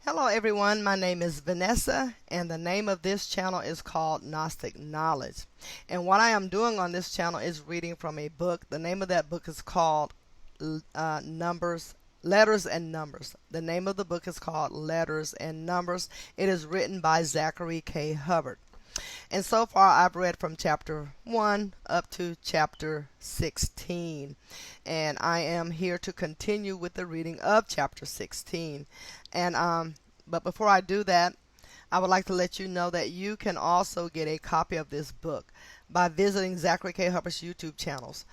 Hello everyone, my name is Vanessa and the name of this channel is called Gnostic Knowledge. And what I am doing on this channel is reading from a book. The name of that book is called Letters and Numbers. The name of the book is called Letters and Numbers. It is written by Zachary K. Hubbard. And so far I've read from chapter 1 up to chapter 16. And I am here to continue with the reading of chapter 16. But before I do that, I would like to let you know that you can also get a copy of this book by visiting Zachary K. Hubbard's YouTube channels.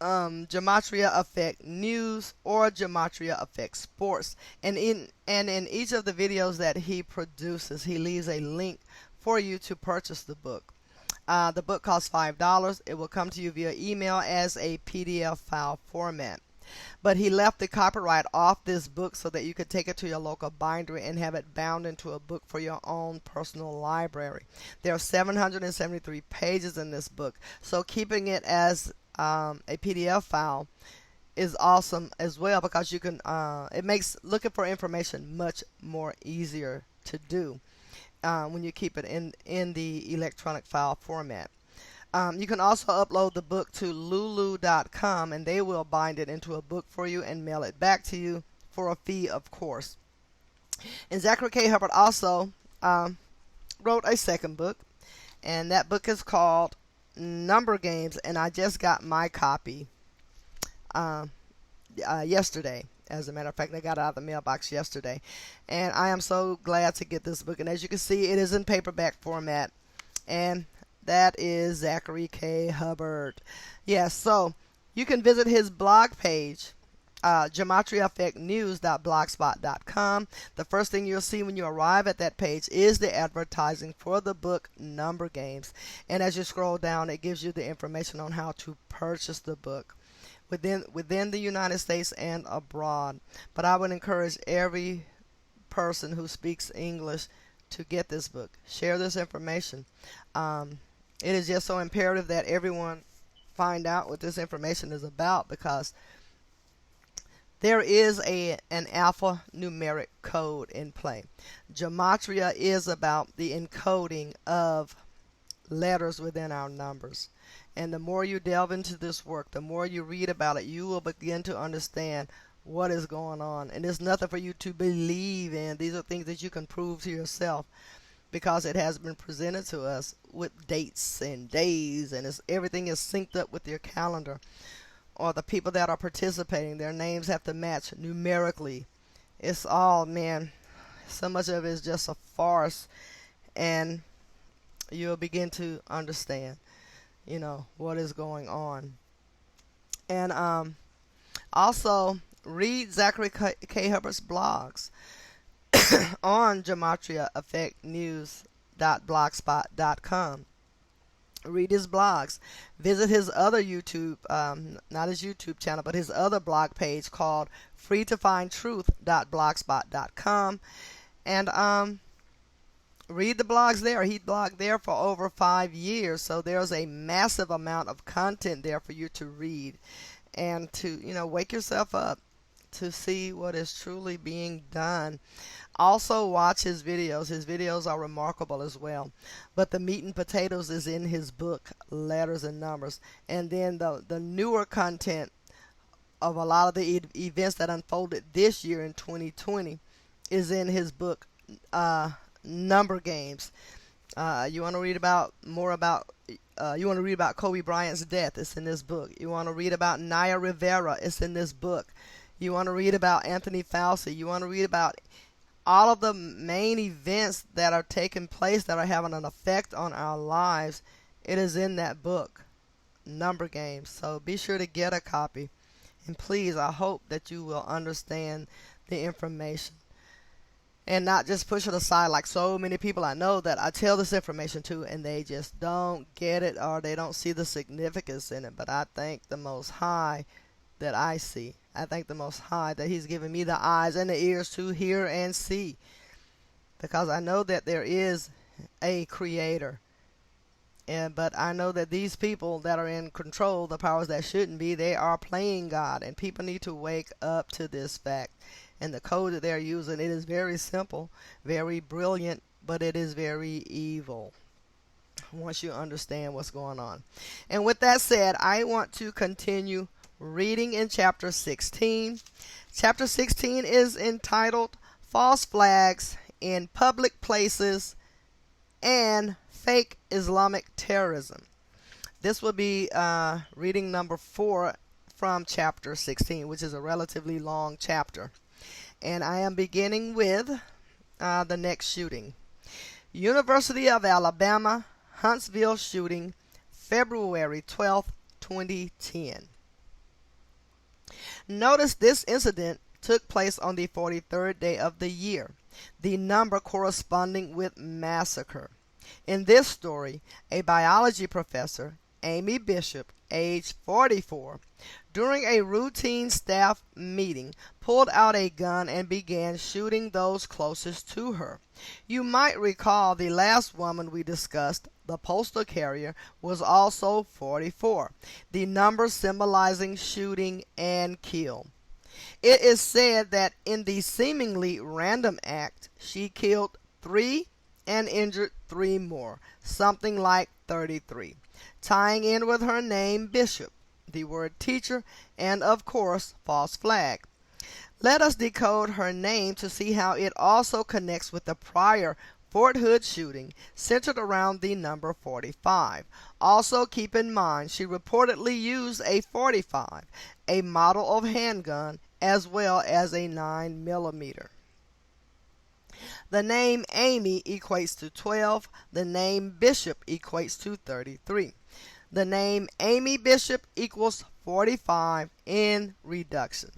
Gematria Effect News or Gematria Effect Sports. And in each of the videos that he produces, he leaves a link for you to purchase the book. The book costs $5. It will come to you via email as a PDF file format. But he left the copyright off this book so that you could take it to your local bindery and have it bound into a book for your own personal library. There are 773 pages in this book, so keeping it as a PDF file is awesome as well, because you can it makes looking for information much more easier to do when you keep it in the electronic file format. You can also upload the book to lulu.com and they will bind it into a book for you and mail it back to you for a fee, of course. And Zachary K. Hubbard also wrote a second book, and that book is called Number Games, and I just got my copy yesterday. As a matter of fact, I got it out of the mailbox yesterday, and I am so glad to get this book. And as you can see, it is in paperback format, and that is Zachary K. Hubbard. Yes, so you can visit his blog page, gematriaeffectnews.blogspot.com. The first thing you'll see when you arrive at that page is the advertising for the book Number Games. And as you scroll down, it gives you the information on how to purchase the book within the United States and abroad. But I would encourage every person who speaks English to get this book. Share this information. It is just so imperative that everyone find out what this information is about, because there is an alphanumeric code in play. Gematria is about the encoding of letters within our numbers. And the more you delve into this work, the more you read about it, you will begin to understand what is going on. And there's nothing for you to believe in. These are things that you can prove to yourself, because it has been presented to us with dates and days, and everything is synced up with your calendar. Or the people that are participating, their names have to match numerically. It's all, man, so much of it is just a farce, and you'll begin to understand, what is going on. And also read Zachary K. Hubbard's blogs on gematriaeffectnews.blogspot.com. Read his blogs. Visit his other YouTube, not his YouTube channel, but his other blog page called freetofindtruth.blogspot.com. And read the blogs there. He blogged there for over 5 years, so there's a massive amount of content there for you to read and to, wake yourself up to see what is truly being done. Also watch his videos. His videos are remarkable as well. But the meat and potatoes is in his book, Letters and Numbers. And then the newer content of a lot of the events that unfolded this year in 2020 is in his book, Number Games. You want to read about Kobe Bryant's death? It's in this book. You want to read about Naya Rivera? It's in this book. You want to read about Anthony Fauci? You want to read about all of the main events that are taking place that are having an effect on our lives? It is in that book, Number Games. So be sure to get a copy. And please, I hope that you will understand the information and not just push it aside like so many people I know that I tell this information to, and they just don't get it, or they don't see the significance in it. But I thank the Most High that I see. I thank the Most High that He's given me the eyes and the ears to hear and see, because I know that there is a Creator. But I know that these people that are in control, the powers that shouldn't be, they are playing God, and people need to wake up to this fact. and the code that they're using, it is very simple, very brilliant, but it is very evil once you understand what's going on. And with that said, I want to continue reading in chapter 16. Chapter 16 is entitled False Flags in Public Places and Fake Islamic Terrorism. This will be reading number 4 from chapter 16, which is a relatively long chapter. And I am beginning with the next shooting. University of Alabama, Huntsville shooting, February 12th, 2010. Notice this incident took place on the 43rd day of the year, the number corresponding with massacre. In this story, a biology professor, Amy Bishop, age 44, during a routine staff meeting, pulled out a gun and began shooting those closest to her. You might recall the last woman we discussed, the postal carrier, was also 44, the number symbolizing shooting and kill. It is said that in the seemingly random act, she killed 3 and injured 3 more, something like 33, tying in with her name Bishop, the word teacher, and of course, false flag. Let us decode her name to see how it also connects with the prior Fort Hood shooting centered around the number 45. Also keep in mind she reportedly used a 45, a model of handgun, as well as a 9mm. The name Amy equates to 12. The name Bishop equates to 33. The name Amy Bishop equals 45 in reduction.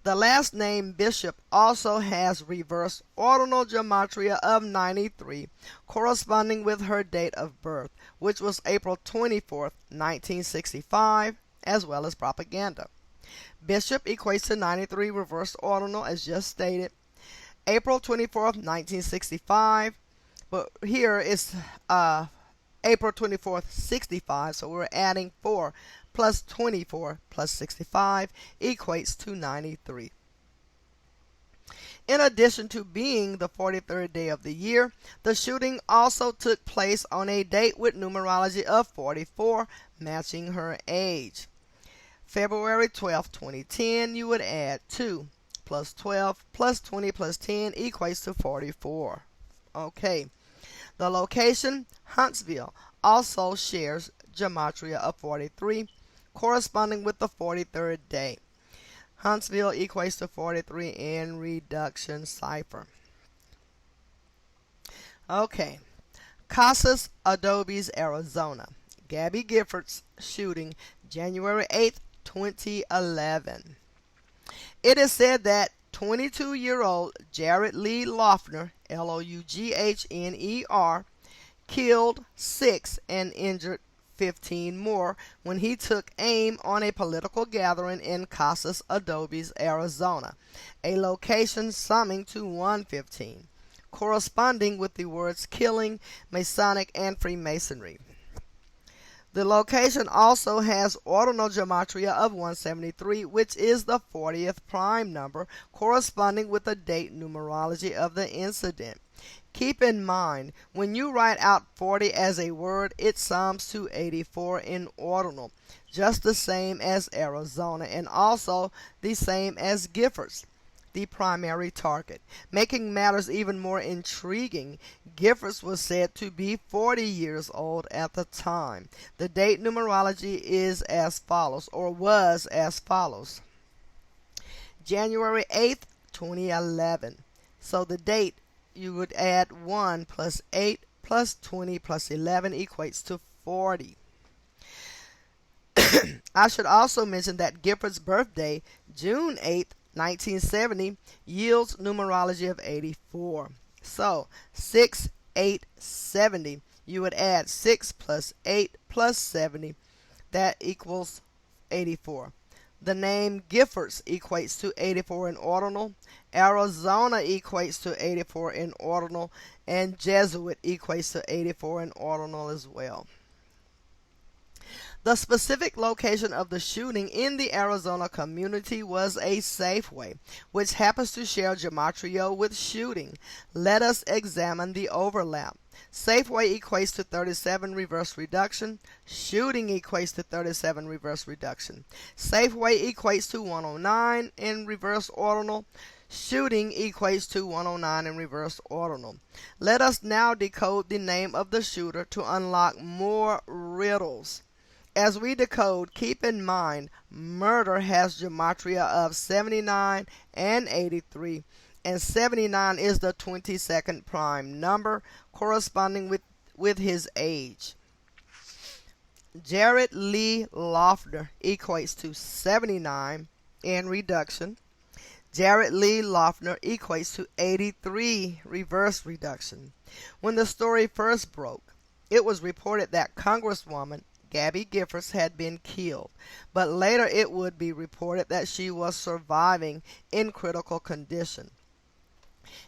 The last name Bishop also has reverse ordinal gematria of 93, corresponding with her date of birth, which was April 24th, 1965, as well as propaganda. Bishop equates to 93 reverse ordinal, as just stated. April 24th, 1965, but here is April 24th, 65, so we're adding 4 plus 24 plus 65 equates to 93. In addition to being the 43rd day of the year, the shooting also took place on a date with numerology of 44, matching her age. February 12, 2010, you would add 2 plus 12 plus 20 plus 10 equates to 44. Okay. The location, Huntsville, also shares gematria of 43, corresponding with the 43rd day. Huntsville equates to 43 in reduction cipher. Okay. Casas Adobes, Arizona. Gabby Giffords shooting, January 8, 2011. It is said that 22-year-old Jared Lee Loughner, Loughner, killed 6 and injured 15 more when he took aim on a political gathering in Casas Adobes, Arizona, a location summing to 115, corresponding with the words killing, Masonic, and Freemasonry. The location also has ordinal gematria of 173, which is the 40th prime number, corresponding with the date numerology of the incident. Keep in mind, when you write out 40 as a word, it sums to 84 in ordinal, just the same as Arizona, and also the same as Giffords, the primary target. Making matters even more intriguing, Giffords was said to be 40 years old at the time. The date numerology is as follows, or was as follows. January 8th, 2011. So the date, you would add 1 plus 8 plus 20 plus 11 equates to 40. I should also mention that Giffords' birthday, June 8th, 1970, yields numerology of 84. So 6, 8, 70. You would add 6 plus 8 plus 70. That equals 84. The name Giffords equates to 84 in ordinal. Arizona equates to 84 in ordinal. And Jesuit equates to 84 in ordinal as well. The specific location of the shooting in the Arizona community was a Safeway, which happens to share gematria with shooting. Let us examine the overlap. Safeway equates to 37 reverse reduction. Shooting equates to 37 reverse reduction. Safeway equates to 109 in reverse ordinal. Shooting equates to 109 in reverse ordinal. Let us now decode the name of the shooter to unlock more riddles. As we decode, keep in mind murder has gematria of 79 and 83, and 79 is the 22nd prime number corresponding with his age. Jared Lee Loeffner equates to 79 in reduction. Jared Lee Loeffner equates to 83 reverse reduction. When the story first broke, it was reported that Congresswoman Gabby Giffords had been killed, but later it would be reported that she was surviving in critical condition.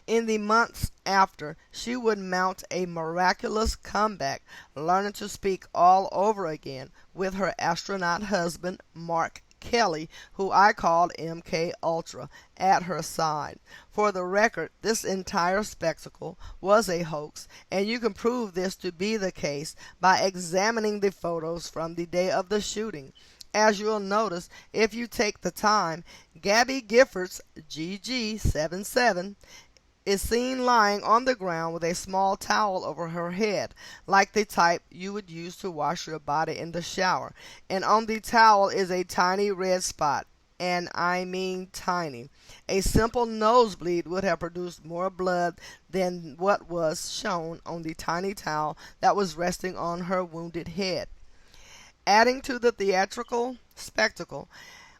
In the months after, she would mount a miraculous comeback, learning to speak all over again with her astronaut husband, Mark Kelly, who I called MK Ultra, at her side. For the record, this entire spectacle was a hoax, and you can prove this to be the case by examining the photos from the day of the shooting. As you'll notice, if you take the time, Gabby Giffords, GG77, is seen lying on the ground with a small towel over her head, like the type you would use to wash your body in the shower. And on the towel is a tiny red spot, and I mean tiny. A simple nosebleed would have produced more blood than what was shown on the tiny towel that was resting on her wounded head. Adding to the theatrical spectacle,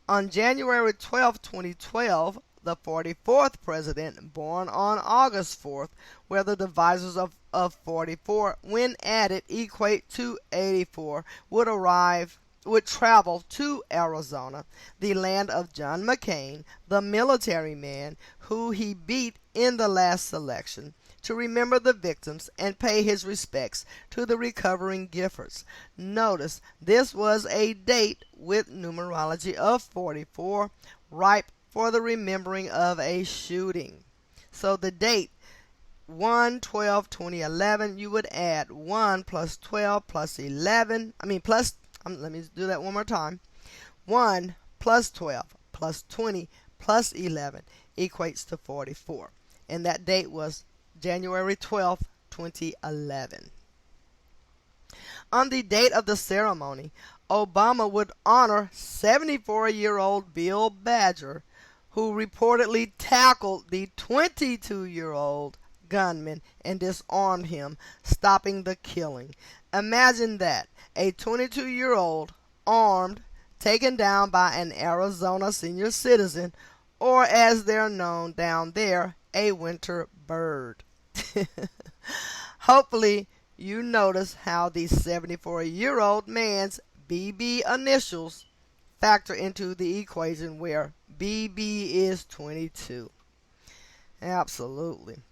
on January 12, 2012, the 44th president, born on August 4th, where the divisors of 44, when added, equate to 84, would travel to Arizona, the land of John McCain, the military man who he beat in the last selection, to remember the victims and pay his respects to the recovering Giffords. Notice, this was a date with numerology of 44, ripe for the remembering of a shooting. So the date 1/12/2011, you would add 1 plus 12 plus 11, let me do that one more time. 1 plus 12 plus 20 plus 11 equates to 44. And that date was January 12th, 2011. On the date of the ceremony, Obama would honor 74-year-old Bill Badger, who reportedly tackled the 22-year-old gunman and disarmed him, stopping the killing. Imagine that, a 22-year-old, armed, taken down by an Arizona senior citizen, or as they're known down there, a winter bird. Hopefully, you notice how the 74-year-old man's BB initials factor into the equation where BB is 22. Absolutely.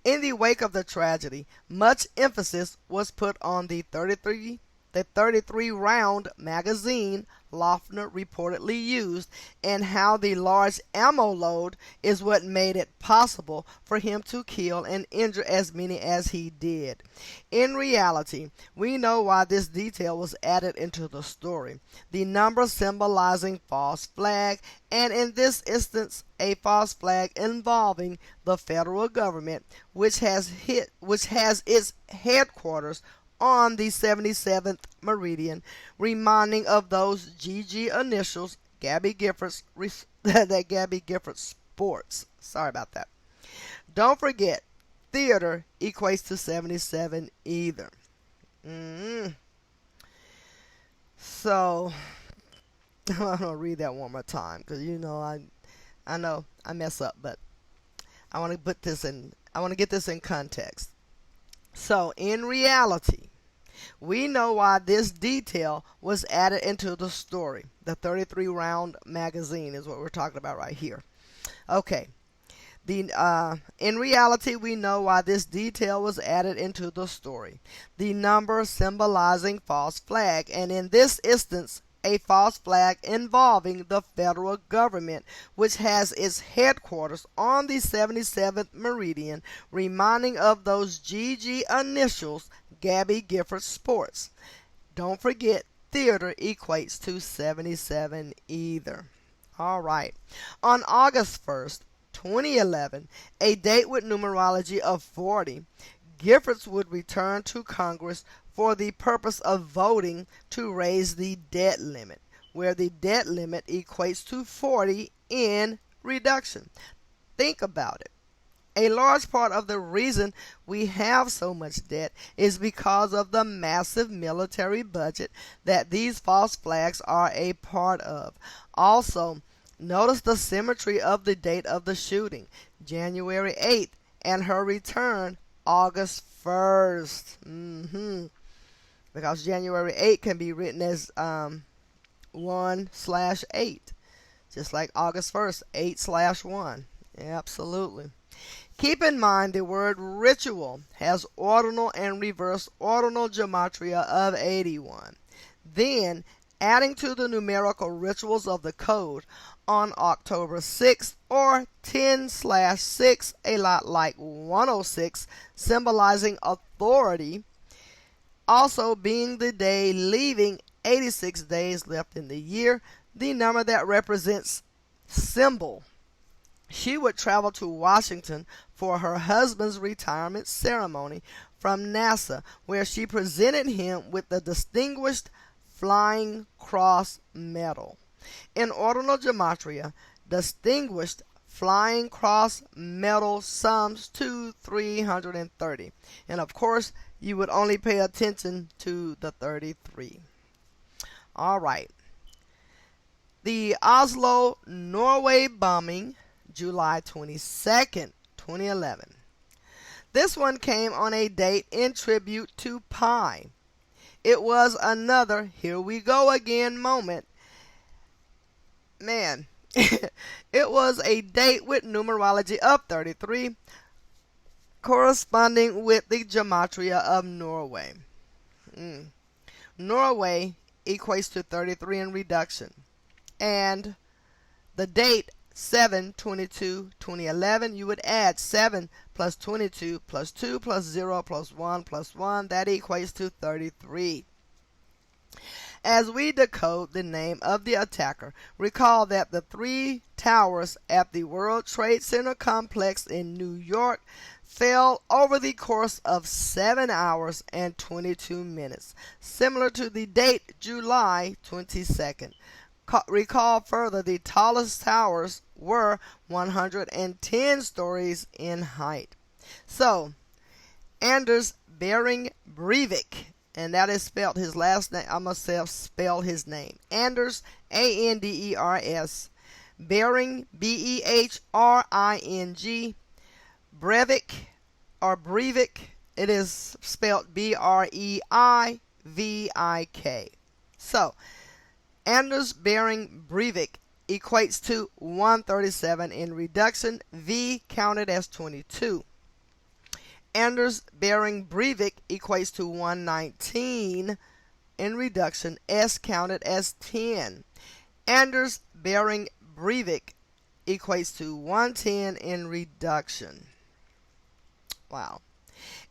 In the wake of the tragedy, much emphasis was put on the 33-round magazine Loeffner reportedly used, and how the large ammo load is what made it possible for him to kill and injure as many as he did. In reality, we know why this detail was added into the story. The number symbolizing false flag, and in this instance, a false flag involving the federal government, which has its headquarters on the 77th meridian, reminding of those GG initials Gabby Giffords that Gabby Giffords sports. Sorry about that. Don't forget, theater equates to 77 either. So I'm gonna read that one more time because I know I mess up, but I want to get this in context. So in reality, we know why this detail was added into the story. The 33-round magazine is what we're talking about right here. Okay. In reality, we know why this detail was added into the story. The number symbolizing false flag, and in this instance, a false flag involving the federal government, which has its headquarters on the 77th meridian, reminding of those GG initials Gabby Gifford sports. Don't forget, theater equates to 77 either. All right. On August 1st, 2011, a date with numerology of 40, Giffords would return to Congress for the purpose of voting to raise the debt limit, where the debt limit equates to 40 in reduction. Think about it. A large part of the reason we have so much debt is because of the massive military budget that these false flags are a part of. Also, notice the symmetry of the date of the shooting, January 8th, and her return, August 1st. Because January 8th can be written as 1/8, just like August 1st, 8/1. Absolutely. Keep in mind the word ritual has ordinal and reverse ordinal gematria of 81. Then, adding to the numerical rituals of the code on October 6th or 10/6, a lot like 106, symbolizing authority, also being the day leaving 86 days left in the year, the number that represents symbol. She would travel to Washington for her husband's retirement ceremony from NASA, where she presented him with the Distinguished Flying Cross Medal. In ordinal gematria, Distinguished Flying Cross Medal sums to 330. And of course, you would only pay attention to the 33. All right. The Oslo, Norway bombing, July 22nd, 2011. This one came on a date in tribute to Pi. It was another here we go again moment. Man, it was a date with numerology of 33, corresponding with the gematria of Norway. Norway equates to 33 in reduction. And the date 7/22/2011, you would add 7 plus 22 plus 2 plus 0 plus 1 plus 1. That equates to 33. As we decode the name of the attacker, recall that the 3 towers at the World Trade Center complex in New York fell over the course of 7 hours and 22 minutes, similar to the date July 22nd. Recall further, the tallest towers were 110 stories in height. So, Anders Behring Breivik, and that is spelled his last name. I must spell his name. Anders, Anders, Behring, Behring, Breivik, or Breivik, it is spelled Breivik. So, Anders Behring Breivik equates to 137 in reduction, V counted as 22. Anders Behring Breivik equates to 119 in reduction, S counted as 10. Anders Behring Breivik equates to 110 in reduction. Wow.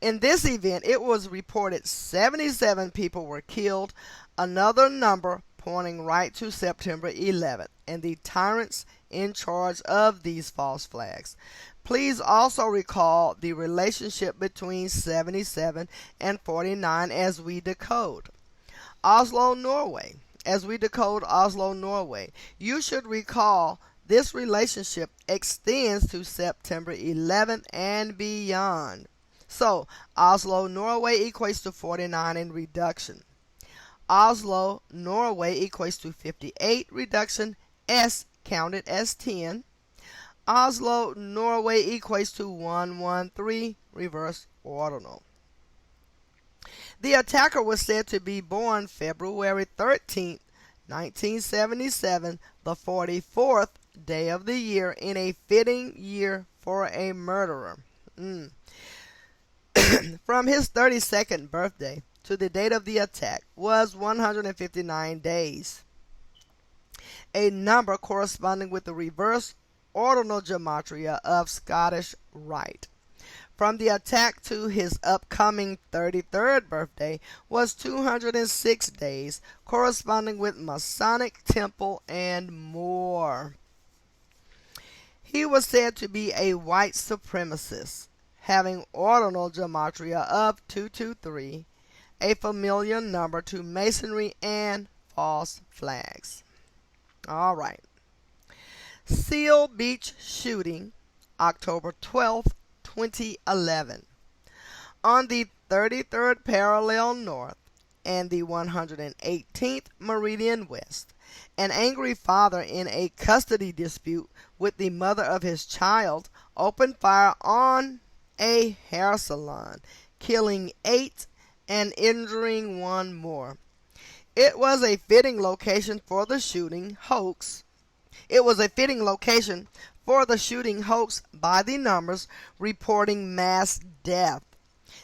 In this event, it was reported 77 people were killed, another number pointing right to September 11th, and the tyrants in charge of these false flags. Please also recall the relationship between 77 and 49 as we decode Oslo, Norway. As we decode Oslo, Norway, you should recall this relationship extends to September 11th and beyond. So, Oslo, Norway equates to 49 in reduction. Oslo, Norway equates to 58 reduction, S counted as 10. Oslo, Norway equates to 113 reverse ordinal. The attacker was said to be born February 13th, 1977, the 44th day of the year, in a fitting year for a murderer. From his 32nd birthday to the date of the attack was 159 days, a number corresponding with the reverse ordinal gematria of Scottish Rite. From the attack to his upcoming 33rd birthday was 206 days, corresponding with Masonic temple and more. He was said to be a white supremacist, having ordinal gematria of 223, a familiar number to Masonry and false flags. All right. Seal Beach shooting, October 12th, 2011. On the 33rd parallel north and the 118th meridian west, an angry father in a custody dispute with the mother of his child opened fire on a hair salon, killing 8 and injuring 1 more. It was a fitting location for the shooting hoax. By the numbers reporting mass death.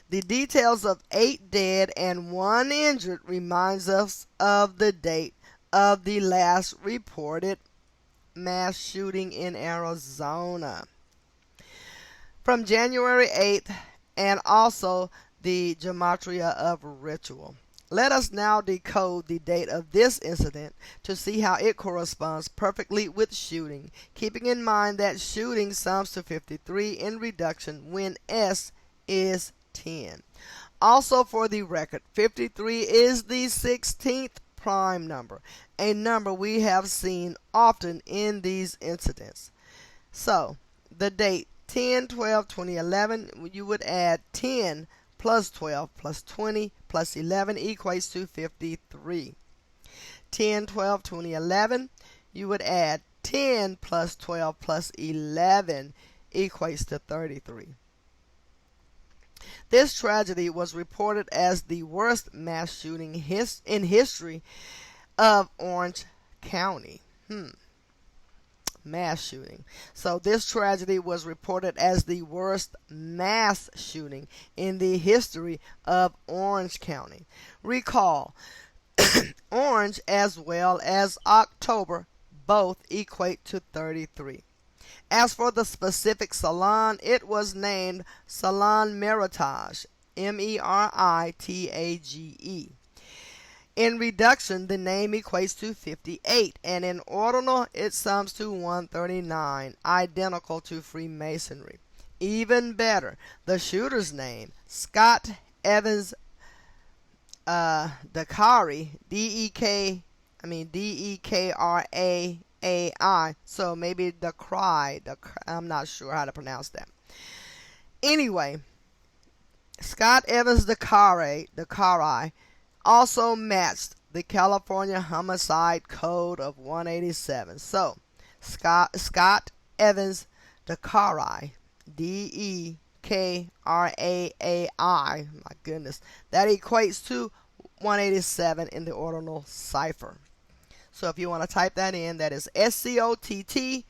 The details of 8 dead and 1 injured reminds us of the date of the last reported mass shooting in Arizona. From January 8th, and also the gematria of ritual. Let us now decode the date of this incident to see how it corresponds perfectly with shooting, keeping in mind that shooting sums to 53 in reduction when S is 10. Also for the record, 53 is the 16th prime number, a number we have seen often in these incidents. So, the date 10/12/2011, you would add 10 plus 12 plus 20 plus 11 equates to 53. 10/12/2011, you would add 10 plus 12 plus 11 equates to 33. This tragedy was reported as the worst mass shooting in history of Orange County. Mass shooting. So this tragedy was reported as the worst mass shooting in the history of Orange County. Recall, Orange as well as October both equate to 33. As for the specific salon, it was named Salon Meritage, Meritage. In reduction, the name equates to 58, and in ordinal, it sums to 139, identical to Freemasonry. Even better, the shooter's name, Scott Evans Zachary, Dekrai, so maybe I'm not sure how to pronounce that. Anyway, Scott Evans Zachary also matched the California Homicide Code of 187. So, Scott Evans Zachary, Dekrai, my goodness, that equates to 187 in the ordinal cipher. So if you want to type that in, that is ScottEvansDekrai.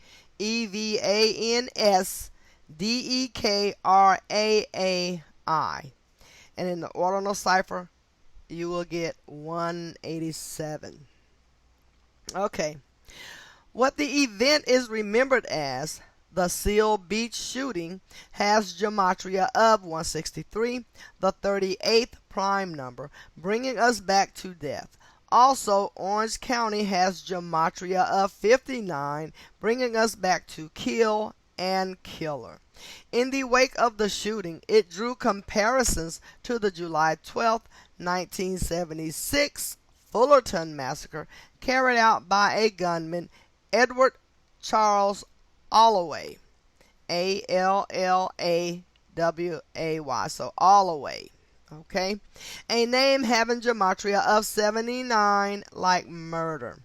And in the ordinal cipher, you will get 187. Okay. What the event is remembered as, the Seal Beach shooting, has gematria of 163, the 38th prime number, bringing us back to death. Also, Orange County has gematria of 59, bringing us back to kill and killer. In the wake of the shooting, it drew comparisons to the July 12, 1976 Fullerton massacre carried out by a gunman, Edward Charles Alloway, Allaway, so Alloway, okay? A name having gematria of 79 like murder.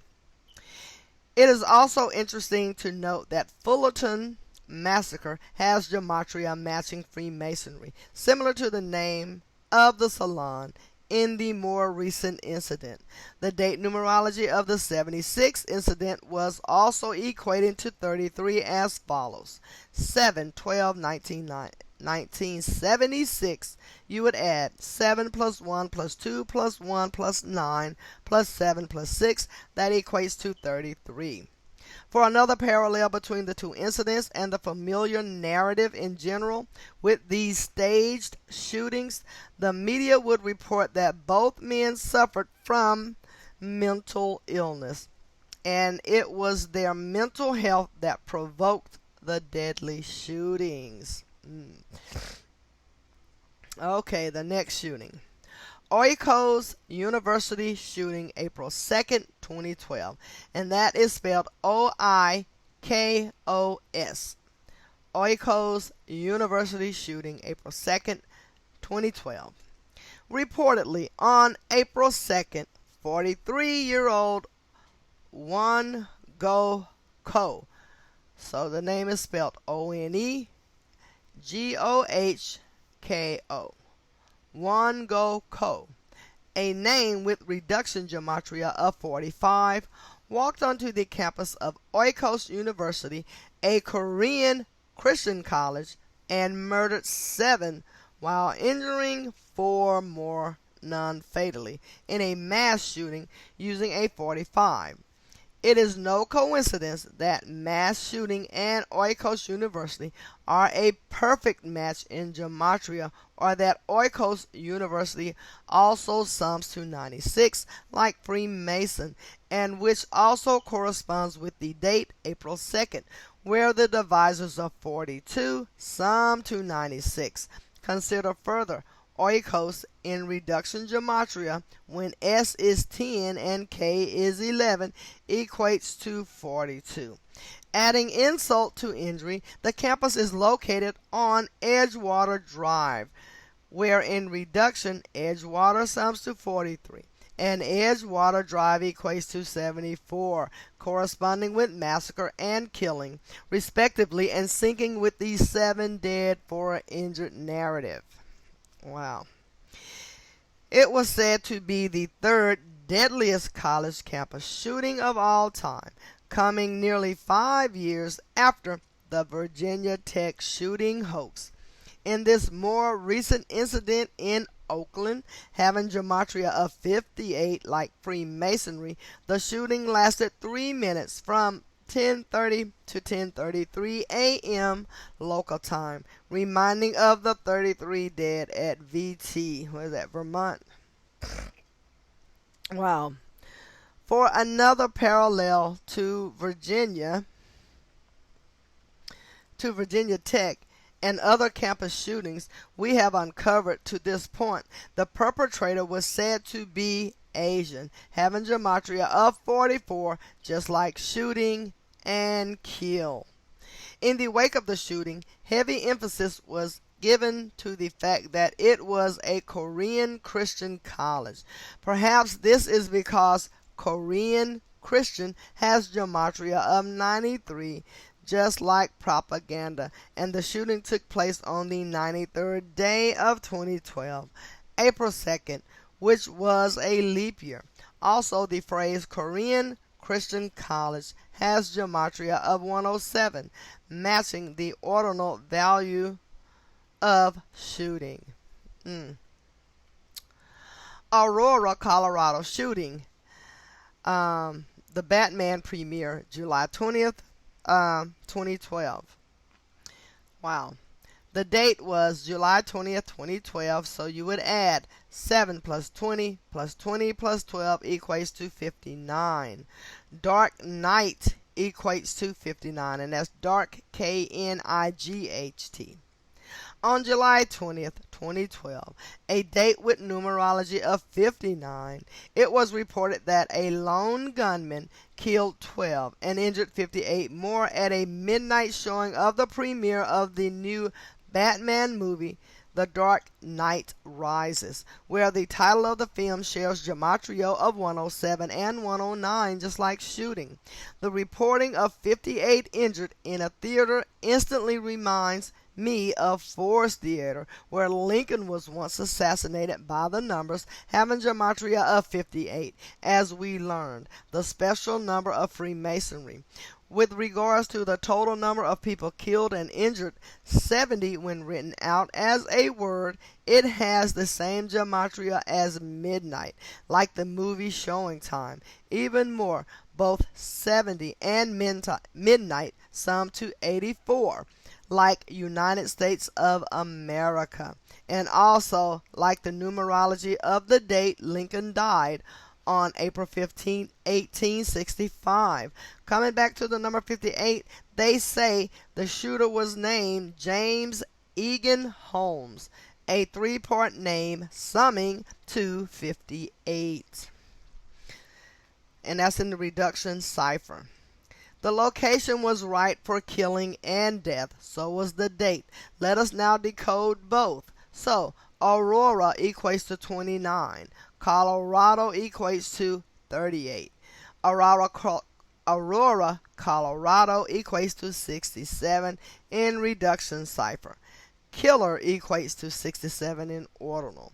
It is also interesting to note that Fullerton massacre has gematria matching Freemasonry, similar to the name of the salon, in the more recent incident. The date numerology of the 76th incident was also equating to 33 as follows: 7/12/1976. You would add 7 plus 1 plus 2 plus 1 plus 9 plus 7 plus 6. That equates to 33. For another parallel between the two incidents and the familiar narrative in general with these staged shootings, the media would report that both men suffered from mental illness, and it was their mental health that provoked the deadly shootings. Okay, the next shooting. Oikos University shooting, April 2nd, 2012. And that is spelled Oikos. Oikos University shooting, April 2nd, 2012. Reportedly, on April 2nd, 43-year-old One Go Ko. So the name is spelled Onegohko. One Go Ko, a name with reduction gematria of 45, walked onto the campus of Oikos University, a Korean Christian college, and murdered 7 while injuring 4 more, none fatally, in a mass shooting using a 45. It is no coincidence that mass shooting and Oikos University are a perfect match in gematria, or that Oikos University also sums to 96 like Freemason, and which also corresponds with the date April 2nd, where the divisors of 42 sum to 96. Consider further. Oikos in reduction gematria, when S is 10 and K is 11, equates to 42. Adding insult to injury, the campus is located on Edgewater Drive, where in reduction Edgewater sums to 43, and Edgewater Drive equates to 74, corresponding with massacre and killing, respectively, and syncing with the 7 dead, 4 injured narrative. Wow. It was said to be the 3rd deadliest college campus shooting of all time, coming nearly 5 years after the Virginia Tech shooting hoax. In this more recent incident in Oakland, having gematria of 58 like Freemasonry, the shooting lasted 3 minutes from 10:30 to 10:33 a.m. local time, reminding of the 33 dead at VT, what is that, Vermont? Wow. For another parallel to Virginia Tech and other campus shootings we have uncovered to this point, the perpetrator was said to be Asian, having gematria of 44, just like shooting and kill. In the wake of the shooting, heavy emphasis was given to the fact that it was a Korean Christian college. Perhaps this is because Korean Christian has gematria of 93, just like propaganda, and the shooting took place on the 93rd day of 2012, April 2nd, which was a leap year. Also, the phrase Korean Christian College has gematria of 107, matching the ordinal value of shooting. Aurora, Colorado shooting. The Batman premiere, July 20th, 2012. Wow. The date was July 20th, 2012, so you would add 7 plus 20 plus 20 plus 12 equates to 59. Dark Knight equates to 59, and that's Dark Knight. On July 20th, 2012, a date with numerology of 59, it was reported that a lone gunman killed 12 and injured 58 more at a midnight showing of the premiere of the new Batman movie, The Dark Knight Rises, where the title of the film shares gematria of 107 and 109, just like shooting. The reporting of 58 injured in a theater instantly reminds Me of Ford's Theater, where Lincoln was once assassinated by the numbers, having gematria of 58, as we learned, the special number of Freemasonry. With regards to the total number of people killed and injured, 70 when written out as a word, it has the same gematria as midnight, like the movie Showing Time. Even more, both 70 and midnight sum to 84, like United States of America, and also like the numerology of the date Lincoln died on April 15, 1865. Coming back to the number 58, they say the shooter was named James Egan Holmes, a three-part name summing to 58. And that's in the reduction cipher. The location was right for killing and death, so was the date. Let us now decode both. So, Aurora equates to 29. Colorado equates to 38. Aurora, Colorado equates to 67 in reduction cipher. Killer equates to 67 in ordinal.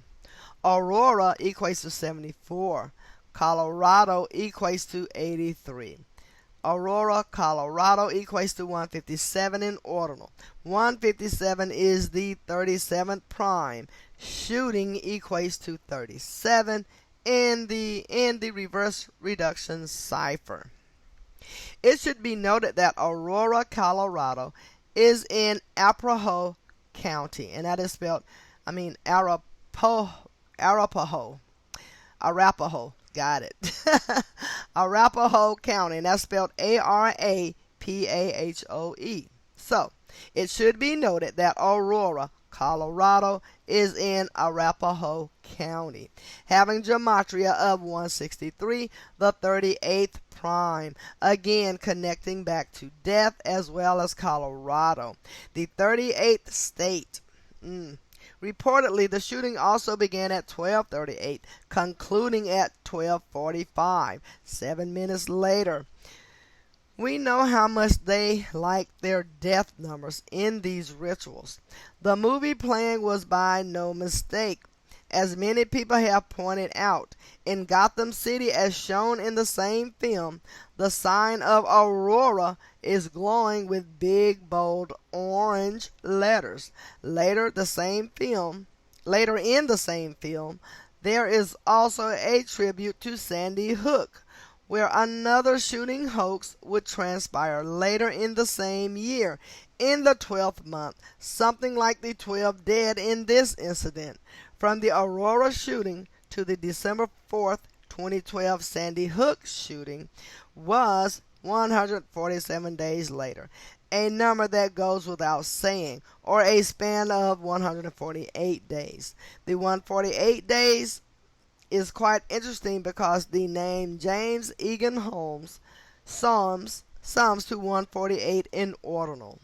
Aurora equates to 74. Colorado equates to 83. Aurora, Colorado equates to 157 in ordinal. 157 is the 37th prime. Shooting equates to 37 in the reverse reduction cipher. It should be noted that Aurora, Colorado is in Arapahoe County, and that is spelled, Arapahoe. Got it. Arapahoe County, and that's spelled Arapahoe. So, it should be noted that Aurora, Colorado is in Arapahoe County, having gematria of 163, the 38th prime, again connecting back to death as well as Colorado, the 38th state. Reportedly, the shooting also began at 12:38, concluding at 12:45, 7 minutes later. We know how much they like their death numbers in these rituals. The movie playing was by no mistake, as many people have pointed out. In Gotham City, as shown in the same film, the sign of Aurora is glowing with big, bold orange letters. Later in the same film, there is also a tribute to Sandy Hook, where another shooting hoax would transpire later in the same year, in the 12th month, something like the 12 dead in this incident. From the Aurora shooting to the December 4th, 2012 Sandy Hook shooting was 147 days later, a number that goes without saying, or a span of 148 days. The 148 days is quite interesting because the name James Egan Holmes sums to 148 in ordinal.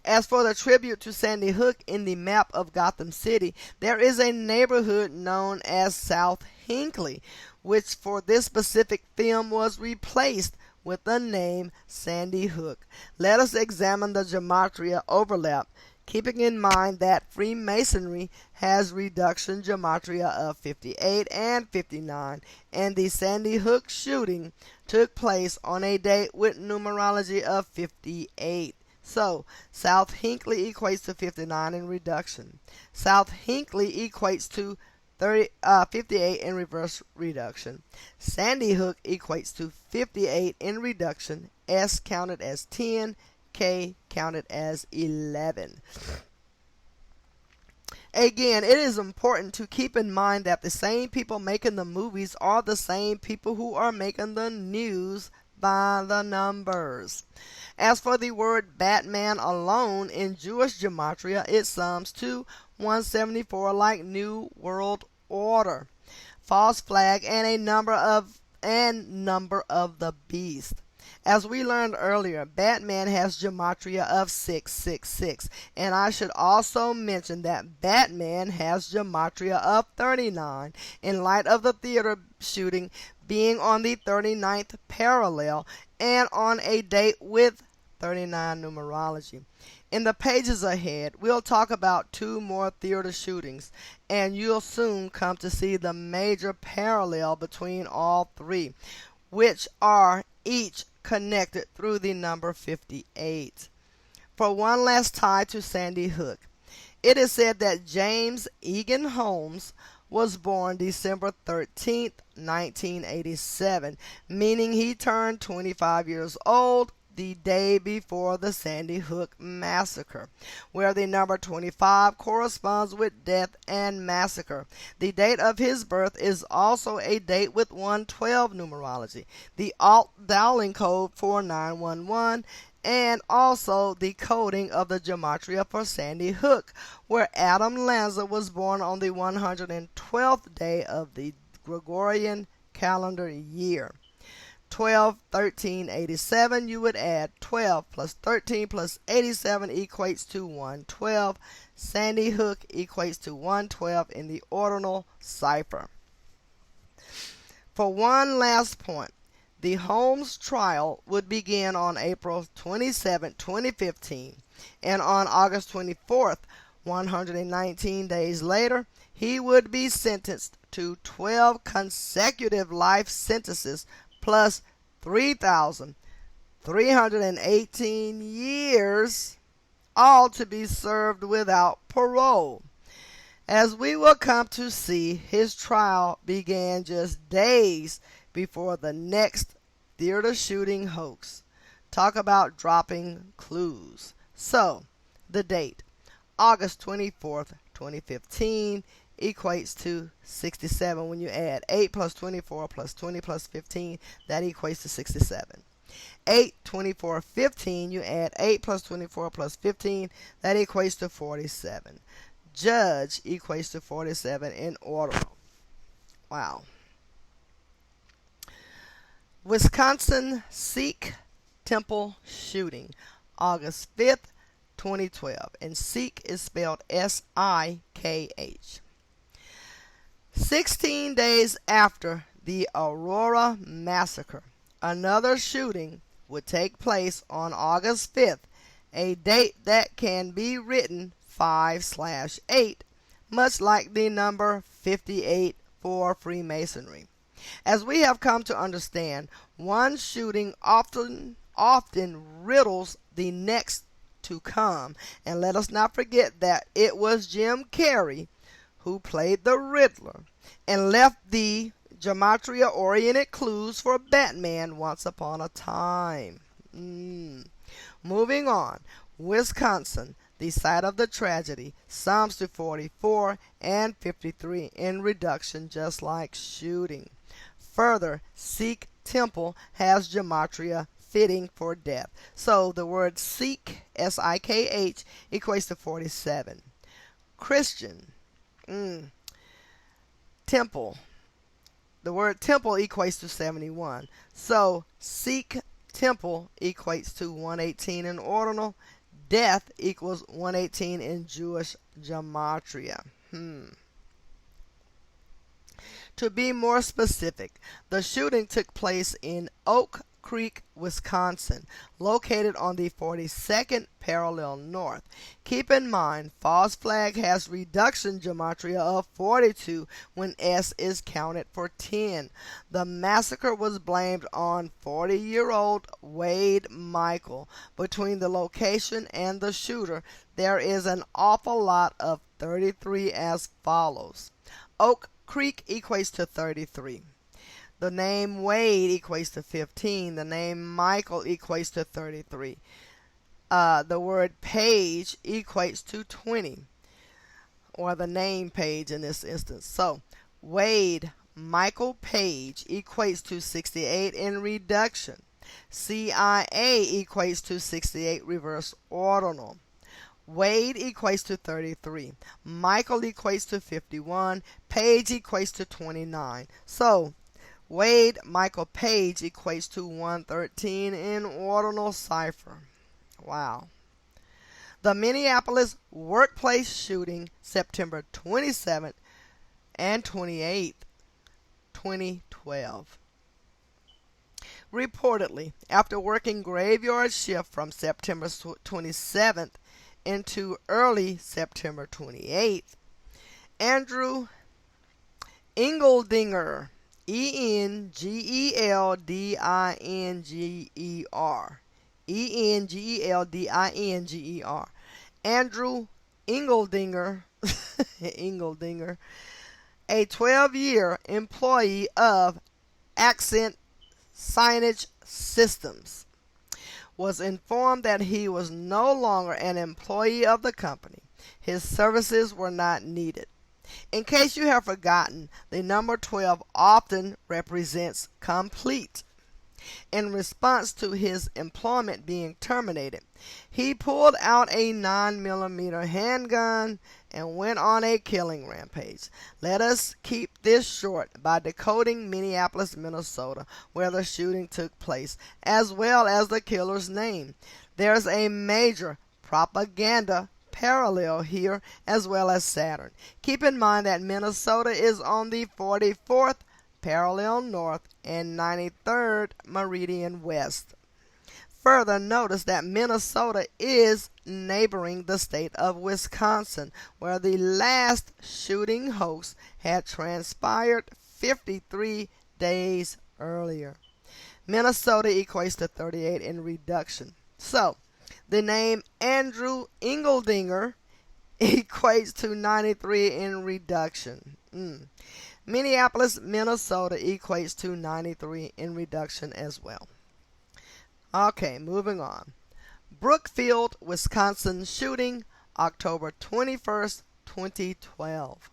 As for the tribute to Sandy Hook in the map of Gotham City, there is a neighborhood known as South Hinckley, which for this specific film was replaced with the name Sandy Hook. Let us examine the gematria overlap, keeping in mind that Freemasonry has reduction gematria of 58 and 59, and the Sandy Hook shooting took place on a date with numerology of 58. So, South Hinckley equates to 59 in reduction. South Hinckley equates to 58 in reverse reduction. Sandy Hook equates to 58 in reduction, S counted as 10, K counted as 11. Again, it is important to keep in mind that the same people making the movies are the same people who are making the news by the numbers. As for the word Batman alone in Jewish gematria, it sums to 174 like New World Order, false flag, and a number of the beast. As we learned earlier, Batman has gematria of 666, and I should also mention that Batman has gematria of 39 in light of the theater shooting being on the 39th parallel and on a date with 39 numerology. In the pages ahead, we'll talk about 2 more theater shootings, and you'll soon come to see the major parallel between all 3, which are each connected through the number 58. For one last tie to Sandy Hook, it is said that James Egan Holmes was born December 13th, 1987, meaning he turned 25 years old the day before the Sandy Hook massacre, where the number 25 corresponds with death and massacre. The date of his birth is also a date with 112 numerology, the Alt Dowling code for 911, and also the coding of the gematria for Sandy Hook, where Adam Lanza was born on the 112th day of the Gregorian calendar year. 12, 13, 87, you would add 12 plus 13 plus 87 equates to 112. Sandy Hook equates to 112 in the ordinal cipher. For one last point, the Holmes trial would begin on April 27, 2015, and on August 24th, 119 days later, he would be sentenced to 12 consecutive life sentences plus 3,318 years, all to be served without parole. As we will come to see, his trial began just days before the next theater shooting hoax. Talk about dropping clues. So, the date, August 24th, 2015, equates to 67. When you add 8 plus 24 plus 20 plus 15, that equates to 67. 8, 24, 15, you add 8 plus 24 plus 15, that equates to 47. Judge equates to 47 in order. Wow. Wisconsin Sikh Temple shooting, August 5th, 2012. And Sikh is spelled S-I-K-H. 16 days after the Aurora massacre, another shooting would take place on August 5th, a date that can be written 5/8, much like the number 58 for Freemasonry. As we have come to understand, one shooting often riddles the next to come, and let us not forget that it was Jim Carrey who played the Riddler and left the gematria-oriented clues for Batman once upon a time. Moving on, Wisconsin, the site of the tragedy, sums to 44 and 53 in reduction, just like shooting. Further, Sikh temple has gematria fitting for death. So the word Sikh, S-I-K-H, equates to 47. Christian, temple. The word temple equates to 71. So Sikh temple equates to 118 in ordinal. Death equals 118 in Jewish gematria. To be more specific, the shooting took place in Oak Creek, Wisconsin, located on the 42nd parallel north. Keep in mind, false flag has reduction gematria of 42 when S is counted for 10. The massacre was blamed on 40-year-old Wade Michael. Between the location and the shooter, there is an awful lot of 33 as follows. Oak Creek equates to 33. The name Wade equates to 15. The name Michael equates to 33. The word page equates to 20, or the name page in this instance. So Wade Michael Page equates to 68 in reduction. CIA equates to 68 reverse ordinal. Wade equates to 33. Michael equates to 51. Page equates to 29. So Wade Michael Page equates to 113 in ordinal cipher. Wow. The Minneapolis workplace shooting, September 27th and 28th, 2012. Reportedly, after working graveyard shift from September 27th into early September 28th, Andrew Engeldinger, Engeldinger, Engeldinger, Andrew Engeldinger, Engeldinger, a 12-year employee of Accent Signage Systems, was informed that he was no longer an employee of the company. His services were not needed. In case you have forgotten, the number 12 often represents complete. In response to his employment being terminated, he pulled out a 9mm handgun and went on a killing rampage. Let us keep this short by decoding Minneapolis, Minnesota, where the shooting took place, as well as the killer's name. There's a major propaganda parallel here, as well as Saturn. Keep in mind that Minnesota is on the 44th parallel north and 93rd meridian west. Further, notice that Minnesota is neighboring the state of Wisconsin, where the last shooting hoax had transpired 53 days earlier. Minnesota equates to 38 in reduction. So, the name Andrew Engeldinger equates to 93 in reduction. Minneapolis, Minnesota equates to 93 in reduction as well. Okay, moving on. Brookfield, Wisconsin shooting, October 21st, 2012.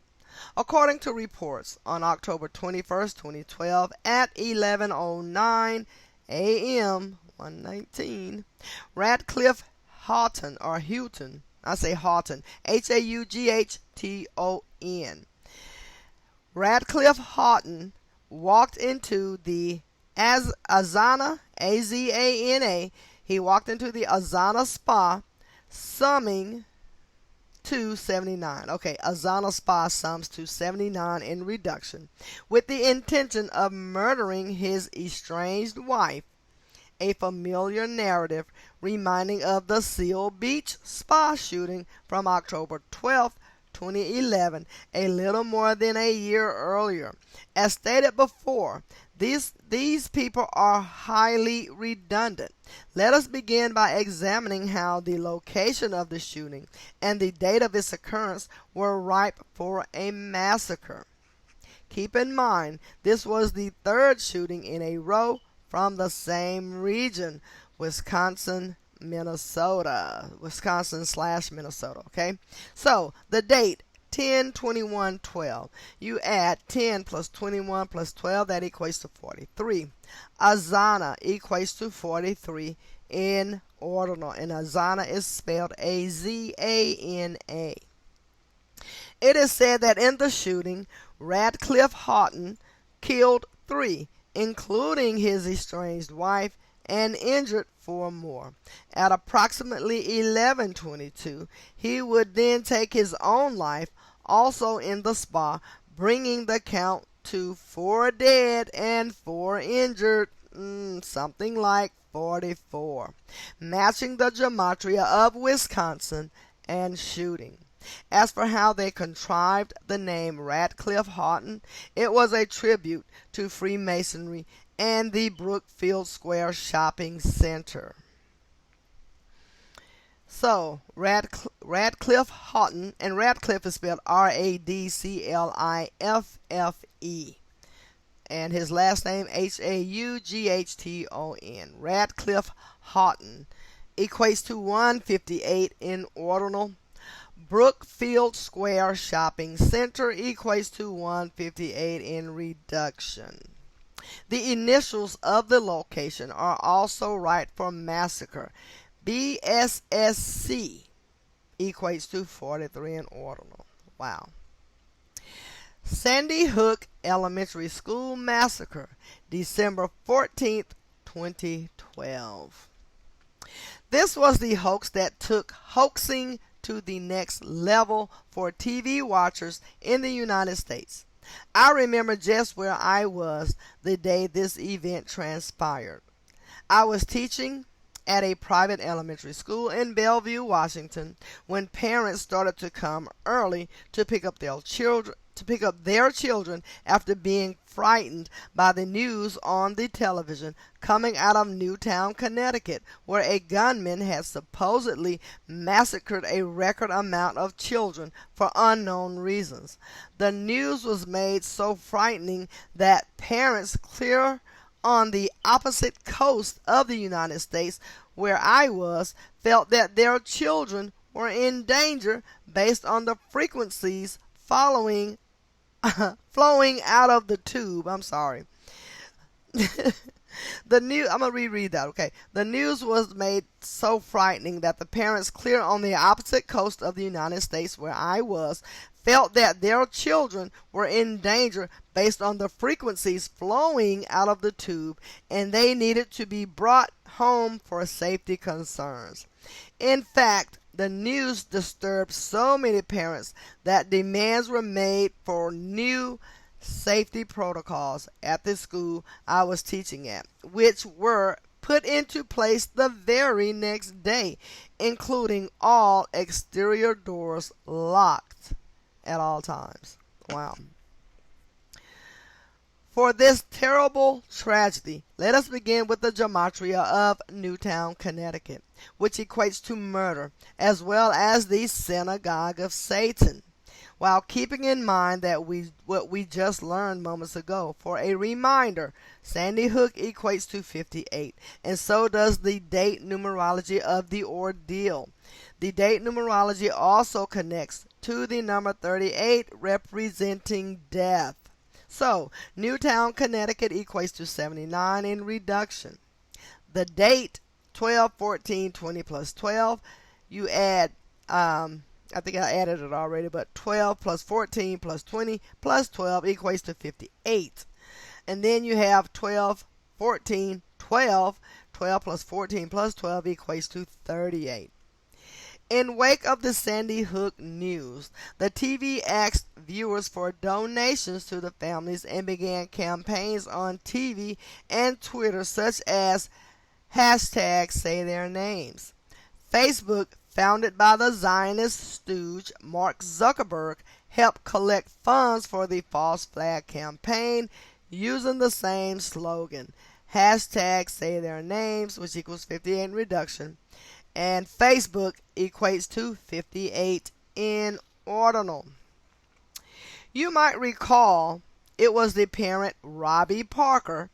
According to reports, on October 21st, 2012, at 11:09 a.m., 119, Radcliffe Houghton, or Houghton, I say Houghton, Haughton, Radcliffe Houghton walked into the Azana, A-Z-A-N-A, he walked into the Azana Spa, summing to 79. Okay, Azana Spa sums to 79 in reduction, with the intention of murdering his estranged wife, a familiar narrative reminding of the Seal Beach Spa shooting from October 12th, 2011, a little more than a year earlier. As stated before, these people are highly redundant. Let us begin by examining how the location of the shooting and the date of its occurrence were ripe for a massacre. Keep in mind, this was the third shooting in a row from the same region, Wisconsin/Minnesota. Okay? So, the date, 10/21/12. You add 10 plus 21 plus 12, that equates to 43. Azana equates to 43 in ordinal, and Azana is spelled A-Z-A-N-A. It is said that in the shooting, Radcliffe Houghton killed 3, including his estranged wife, and injured 4 more. At approximately 11:22, he would then take his own life, also in the spa, bringing the count to 4 dead and 4 injured, something like 44, matching the gematria of Wisconsin and shooting. As for how they contrived the name Radcliffe Houghton, it was a tribute to Freemasonry and the Brookfield Square Shopping Center. So, Radcliffe Houghton, and Radcliffe is spelled R-A-D-C-L-I-F-F-E, and his last name H-A-U-G-H-T-O-N. Radcliffe Houghton equates to 158 in ordinal. Brookfield Square Shopping Center equates to 158 in reduction. The initials of the location are also right for massacre. BSSC equates to 43 in ordinal. Wow. Sandy Hook Elementary School Massacre, December 14th, 2012. This was the hoax that took hoaxing to the next level for TV watchers in the United States. I remember just where I was the day this event transpired. I was teaching at a private elementary school in Bellevue, Washington, when parents started to come early to pick up their children after being frightened by the news on the television coming out of Newtown, Connecticut, where a gunman had supposedly massacred a record amount of children for unknown reasons. The news was made so frightening that parents clear on the opposite coast of the United States, where I was, felt that their children were in danger based on the frequencies flowing out of the tube. I'm sorry. I'm gonna reread that. Okay. The news was made so frightening that the parents clear on the opposite coast of the United States, where I was, felt that their children were in danger based on the frequencies flowing out of the tube, and they needed to be brought home for safety concerns. In fact, the news disturbed so many parents that demands were made for new safety protocols at the school I was teaching at, which were put into place the very next day, including all exterior doors locked at all times. Wow. For this terrible tragedy, let us begin with the gematria of Newtown, Connecticut, which equates to murder, as well as the synagogue of Satan, while keeping in mind that what we just learned moments ago. For a reminder, Sandy Hook equates to 58, and so does the date numerology of the ordeal. The date numerology also connects to the number 38, representing death. So, Newtown, Connecticut equates to 79 in reduction. The date, 12, 14, 20 plus 12, you add, I think I added it already, but 12 plus 14 plus 20 plus 12 equates to 58. And then you have 12, 14, 12. 12 plus 14 plus 12 equates to 38. In wake of the Sandy Hook news, the TV asked viewers for donations to the families and began campaigns on TV and Twitter such as hashtag Say Their Names. Facebook, founded by the Zionist stooge Mark Zuckerberg, helped collect funds for the false flag campaign using the same slogan, hashtag Say Their Names, which equals 58 in reduction. And Facebook equates to 58 in ordinal. You might recall it was the parent Robbie Parker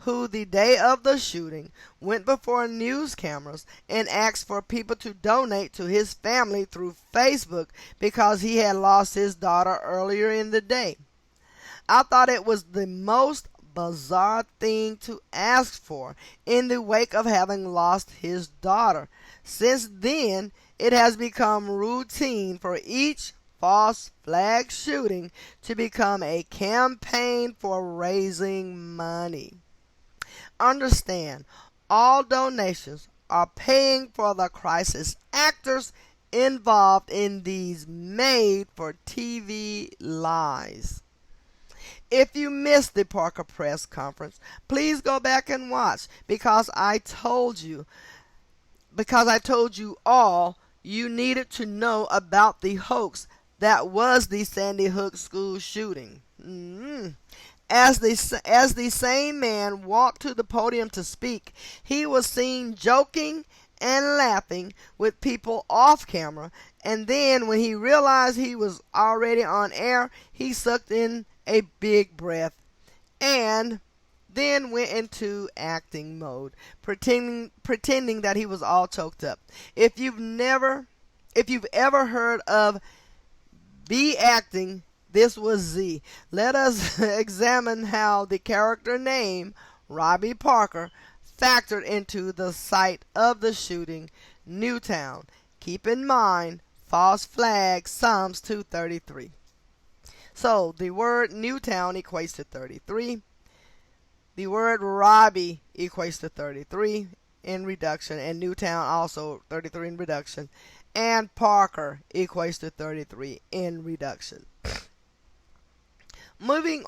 who, the day of the shooting, went before news cameras and asked for people to donate to his family through Facebook because he had lost his daughter earlier in the day. I thought it was the most bizarre thing to ask for in the wake of having lost his daughter. Since then, it has become routine for each false flag shooting to become a campaign for raising money. Understand, all donations are paying for the crisis actors involved in these made-for-TV lies. If you missed the Parker press conference, please go back and watch because I told you all you needed to know about the hoax that was the Sandy Hook school shooting. As the same man walked to the podium to speak, he was seen joking and laughing with people off camera, and then when he realized he was already on air, he sucked in a big breath and then went into acting mode, pretending that he was all choked up. If you've ever heard of B acting, this was Z. Let us examine how the character name Robbie Parker factored into the site of the shooting, Newtown. Keep in mind, false flag, Psalms 233. So the word Newtown equates to 33. The word Robbie equates to 33 in reduction, and Newtown also 33 in reduction, and Parker equates to 33 in reduction. Moving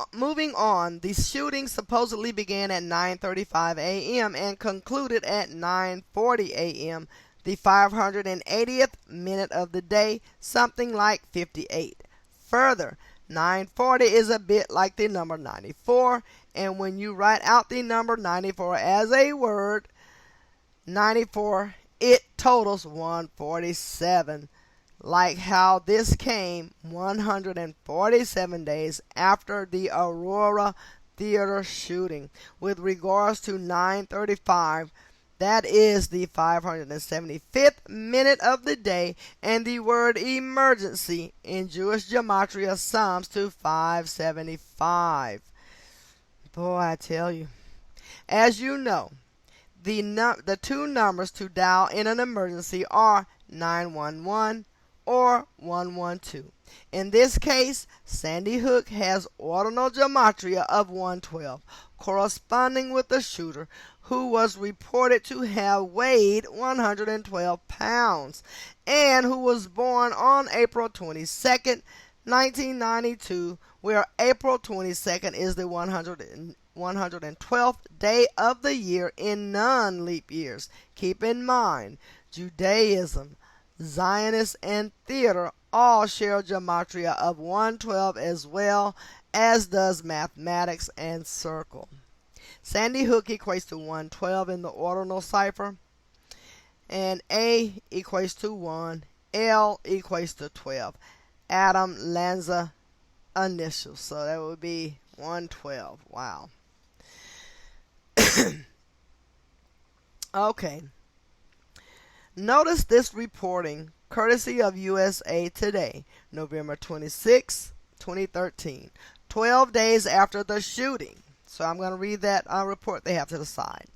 on, the shooting supposedly began at 9:35 a.m. and concluded at 9:40 a.m., the 580th minute of the day, something like 58. Further, 940 is a bit like the number 94, and when you write out the number 94 as a word, 94, it totals 147. Like how this came 147 days after the Aurora Theater shooting. With regards to 9:35, that is the 575th minute of the day, and the word emergency in Jewish gematria sums to 575. Boy, I tell you. As you know, the two numbers to dial in an emergency are 911 or 112. In this case, Sandy Hook has ordinal gematria of 112, corresponding with the shooter, who was reported to have weighed 112 pounds and who was born on April 22nd, 1992, where April 22nd is the 112th day of the year in non-leap years. Keep in mind, Judaism, Zionists, and theater all share gematria of 112 as well, as does mathematics and circle. Sandy Hook equates to 112 in the ordinal cipher, and A equates to 1, L equates to 12. Adam Lanza initials, so that would be 112. Wow. Okay. Notice this reporting, courtesy of USA Today, November 26, 2013, 12 days after the shooting. So I'm going to read that report they have to the side.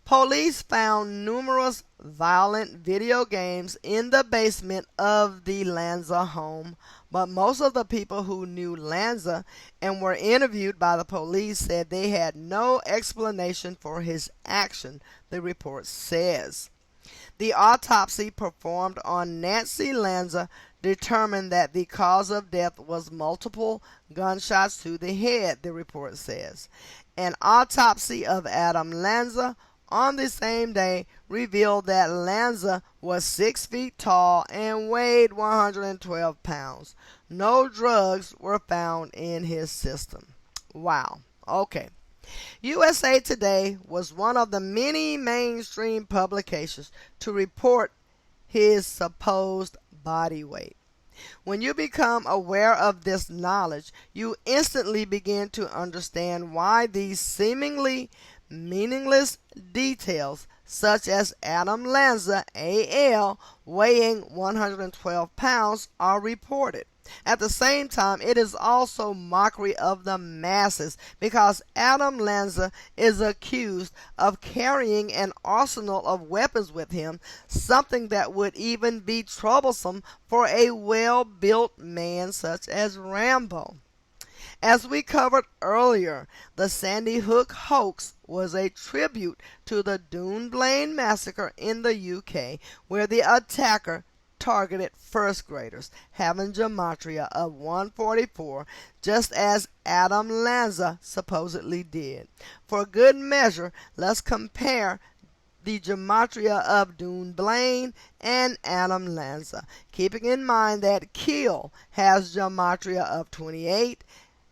Police found numerous violent video games in the basement of the Lanza home, but most of the people who knew Lanza and were interviewed by the police said they had no explanation for his action, the report says. The autopsy performed on Nancy Lanza determined that the cause of death was multiple gunshots to the head, the report says. An autopsy of Adam Lanza on the same day revealed that Lanza was 6 feet tall and weighed 112 pounds. No drugs were found in his system. Wow. Okay. USA Today was one of the many mainstream publications to report his supposed body weight. When you become aware of this knowledge, you instantly begin to understand why these seemingly meaningless details, such as Adam Lanza, AL, weighing 112 pounds, are reported. At the same time, it is also mockery of the masses because Adam Lanza is accused of carrying an arsenal of weapons with him, something that would even be troublesome for a well-built man such as Rambo. As we covered earlier, the Sandy Hook hoax was a tribute to the Dunblane massacre in the UK, where the attacker targeted first graders having gematria of 144, just as Adam Lanza supposedly did. For good measure, let's compare the gematria of Dunblane and Adam Lanza, keeping in mind that Kill has gematria of 28,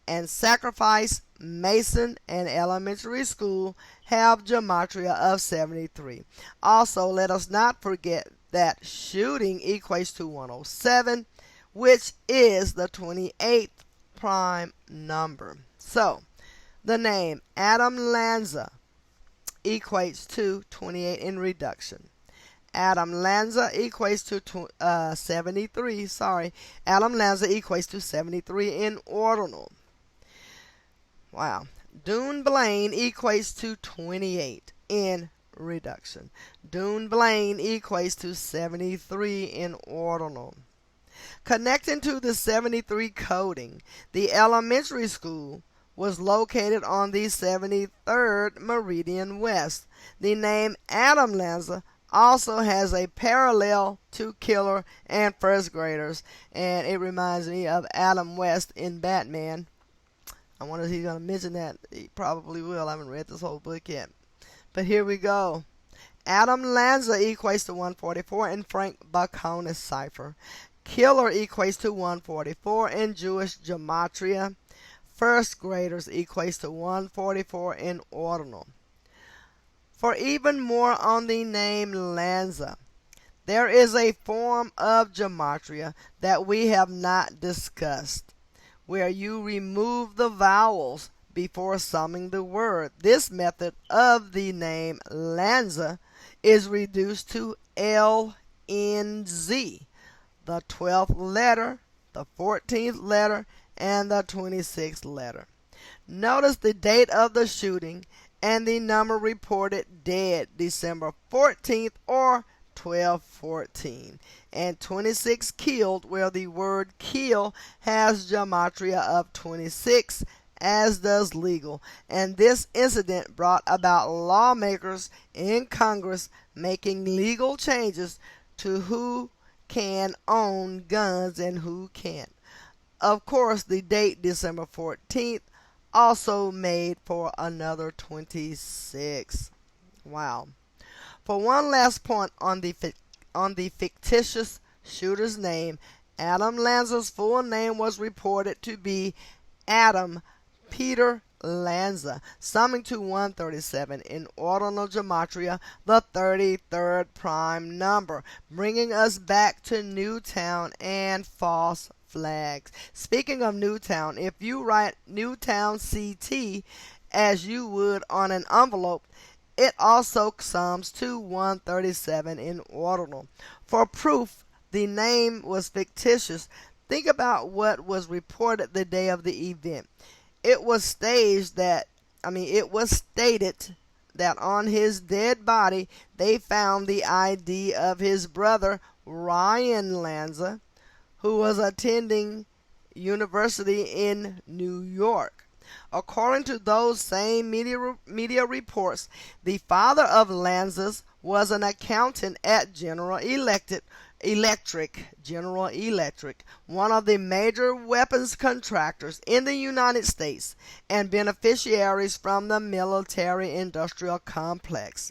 and Sacrifice, Mason, and Elementary School have gematria of 73. Also, let us not forget that shooting equates to 107, which is the 28th prime number. So, the name Adam Lanza equates to 28 in reduction. Adam Lanza equates to 73. Adam Lanza equates to 73 in ordinal. Wow. Dunblane equates to 28 in reduction. Dunblane equates to 73 in ordinal. Connecting to the 73 coding, the elementary school was located on the 73rd meridian west. The name Adam Lanza also has a parallel to killer and first graders, and it reminds me of Adam West in Batman. I wonder if he's going to mention that. He probably will. I haven't read this whole book yet. But here we go. Adam Lanza equates to 144 in Frank Bakonis cipher. Killer equates to 144 in Jewish gematria. First graders equates to 144 in ordinal. For even more on the name Lanza, there is a form of gematria that we have not discussed, where you remove the vowels before summing the word. This method of the name Lanza is reduced to LNZ, the 12th letter, the 14th letter, and the 26th letter. Notice the date of the shooting and the number reported dead, December 14th or 12/14, and 26 killed, where the word kill has gematria of 26, as does legal. And this incident brought about lawmakers in Congress making legal changes to who can own guns and who can't. Of course, the date December 14th also made for another 26. Wow. For one last point on the fictitious shooter's name, Adam Lanza's full name was reported to be Adam Peter Lanza, summing to 137 in ordinal gematria, the 33rd prime number, bringing us back to Newtown and false flags. Speaking of Newtown, if you write Newtown CT as you would on an envelope, it also sums to 137 in ordinal. For proof the name was fictitious, think about what was reported the day of the event. It was stated that on his dead body they found the ID of his brother Ryan Lanza, who was attending university in New York. According to those same media reports, the father of Lanza's was an accountant at General Electric, one of the major weapons contractors in the United States and beneficiaries from the military-industrial complex.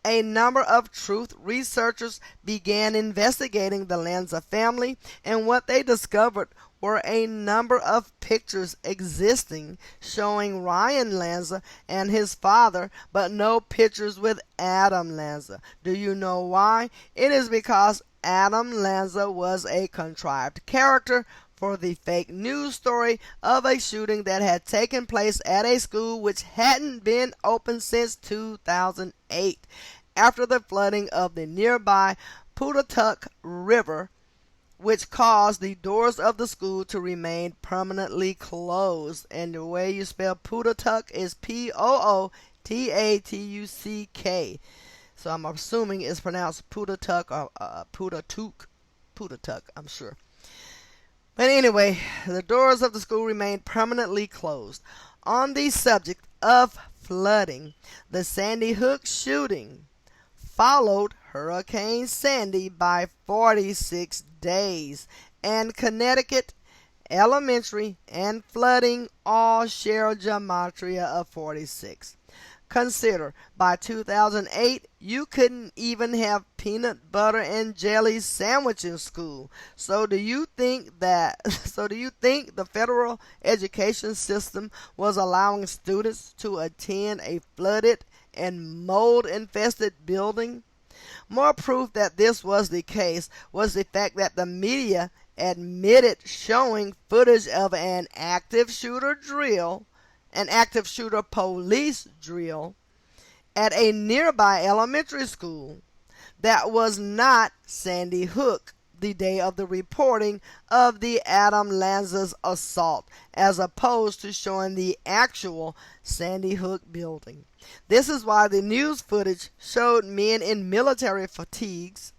A number of truth researchers began investigating the Lanza family, and what they discovered were a number of pictures existing showing Ryan Lanza and his father, but no pictures with Adam Lanza. Do you know why? It is because Adam Lanza was a contrived character for the fake news story of a shooting that had taken place at a school which hadn't been open since 2008, after the flooding of the nearby Pawtucket River, which caused the doors of the school to remain permanently closed. And the way you spell Pawtucket is Pootuck. So I'm assuming it's pronounced Pawtucket or Pawtucket, I'm sure. But anyway, the doors of the school remained permanently closed. On the subject of flooding, the Sandy Hook shooting followed Hurricane Sandy by 46 days, and Connecticut elementary and flooding all share gematria of 46. Consider, by 2008, you couldn't even have peanut butter and jelly sandwich in school. So do you think the federal education system was allowing students to attend a flooded and mold-infested building? More proof that this was the case was the fact that the media admitted showing footage of an active shooter police drill at a nearby elementary school that was not Sandy Hook the day of the reporting of the Adam Lanza's assault, as opposed to showing the actual Sandy Hook building. This is why the news footage showed men in military fatigues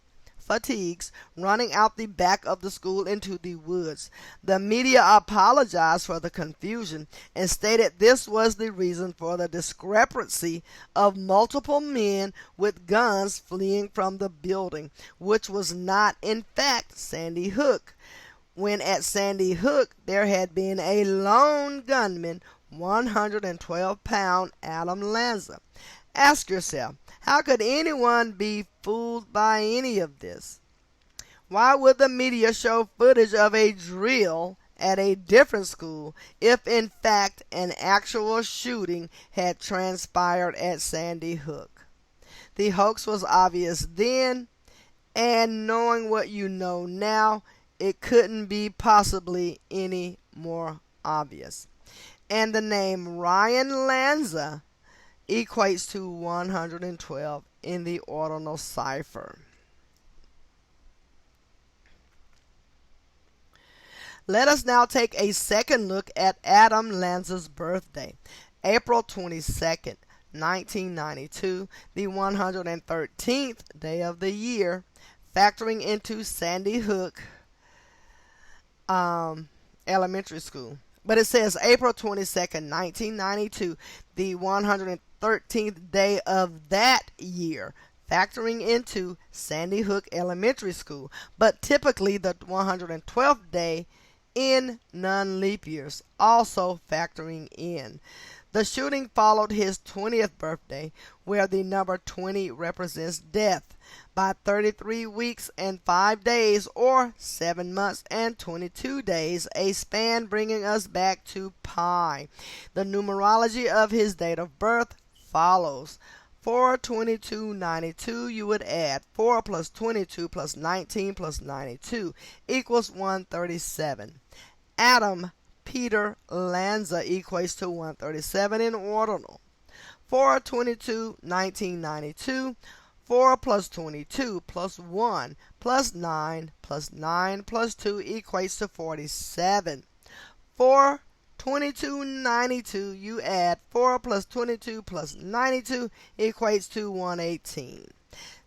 running out the back of the school into the woods. The media apologized for the confusion and stated this was the reason for the discrepancy of multiple men with guns fleeing from the building, which was not in fact Sandy Hook. when at Sandy Hook there had been a lone gunman, 112-pound Adam Lanza. Ask yourself, how could anyone be fooled by any of this? Why would the media show footage of a drill at a different school if in fact an actual shooting had transpired at Sandy Hook? The hoax was obvious then, and knowing what you know now, it couldn't be possibly any more obvious. And the name Ryan Lanza equates to 112 in the ordinal cipher. Let us now take a second look at Adam Lanza's birthday, April 22nd, 1992, the 113th day of the year, factoring into Sandy Hook Elementary School. But it says April 22nd, 1992, the 113th day of that year, factoring into Sandy Hook Elementary School, but typically the 112th day in non-leap years, also factoring in. The shooting followed his 20th birthday, where the number 20 represents death, by 33 weeks and 5 days, or 7 months and 22 days, a span bringing us back to pi. The numerology of his date of birth follows. For 2292, you would add 4 plus 22 plus 19 plus 92 equals 137. Adam Peter Lanza equates to 137 in ordinal. For 1992, 4 plus 22 plus 1 plus 9 plus 9 plus 2 equates to 47. For 2292, you add 4 plus 22 plus 92 equates to 118.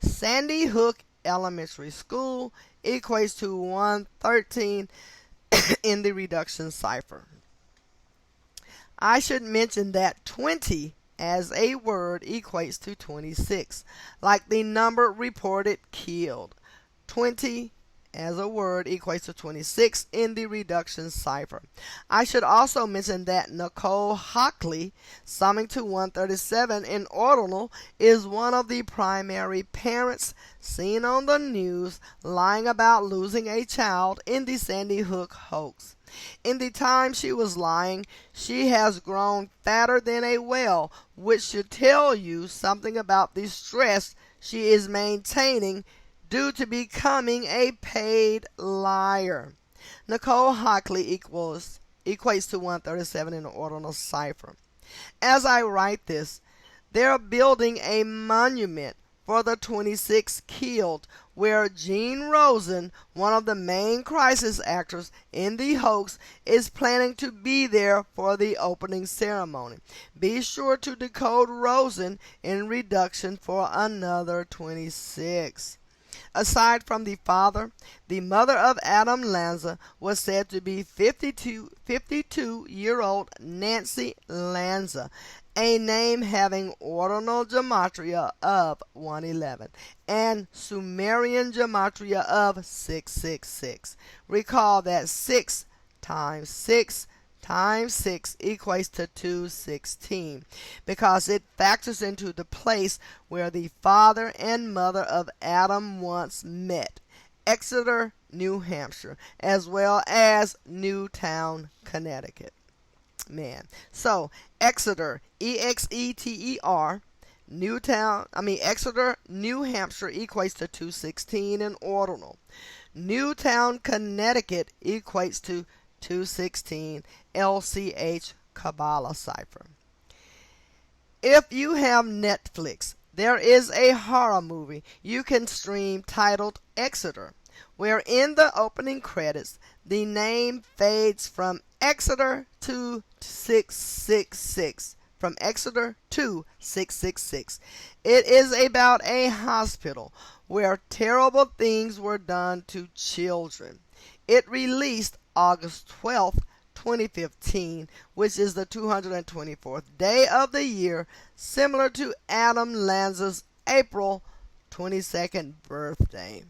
Sandy Hook Elementary School equates to 113 in the reduction cipher. I should mention that 20 as a word equates to 26, like the number reported killed. 20 as a word equates to 26 in the reduction cipher. I should also mention that Nicole Hockley, summing to 137 in ordinal, is one of the primary parents seen on the news lying about losing a child in the Sandy Hook hoax. In the time she was lying, she has grown fatter than a whale, which should tell you something about the stress she is maintaining due to becoming a paid liar. Nicole Hockley equates to 137 in the ordinal cipher. As I write this, they're building a monument for the 26 killed, where Gene Rosen, one of the main crisis actors in the hoax, is planning to be there for the opening ceremony. Be sure to decode Rosen in reduction for another 26. Aside from the father, the mother of Adam Lanza was said to be 52-year-old Nancy Lanza, a name having ordinal gematria of 111 and Sumerian gematria of 666. Recall that 6 times 6 times 6 equates to 216 because it factors into the place where the father and mother of Adam once met, Exeter, New Hampshire, as well as Newtown, Connecticut. So Exeter, Exeter, Exeter, New Hampshire equates to 216 in ordinal. Newtown, Connecticut equates to 216 LCH Kabbalah cipher. If you have Netflix, there is a horror movie you can stream titled Exeter, where in the opening credits the name fades from Exeter to 666. From Exeter to 666. It is about a hospital where terrible things were done to children. It released August 12th, 2015, which is the 224th day of the year, similar to Adam Lanza's April 22nd birthday.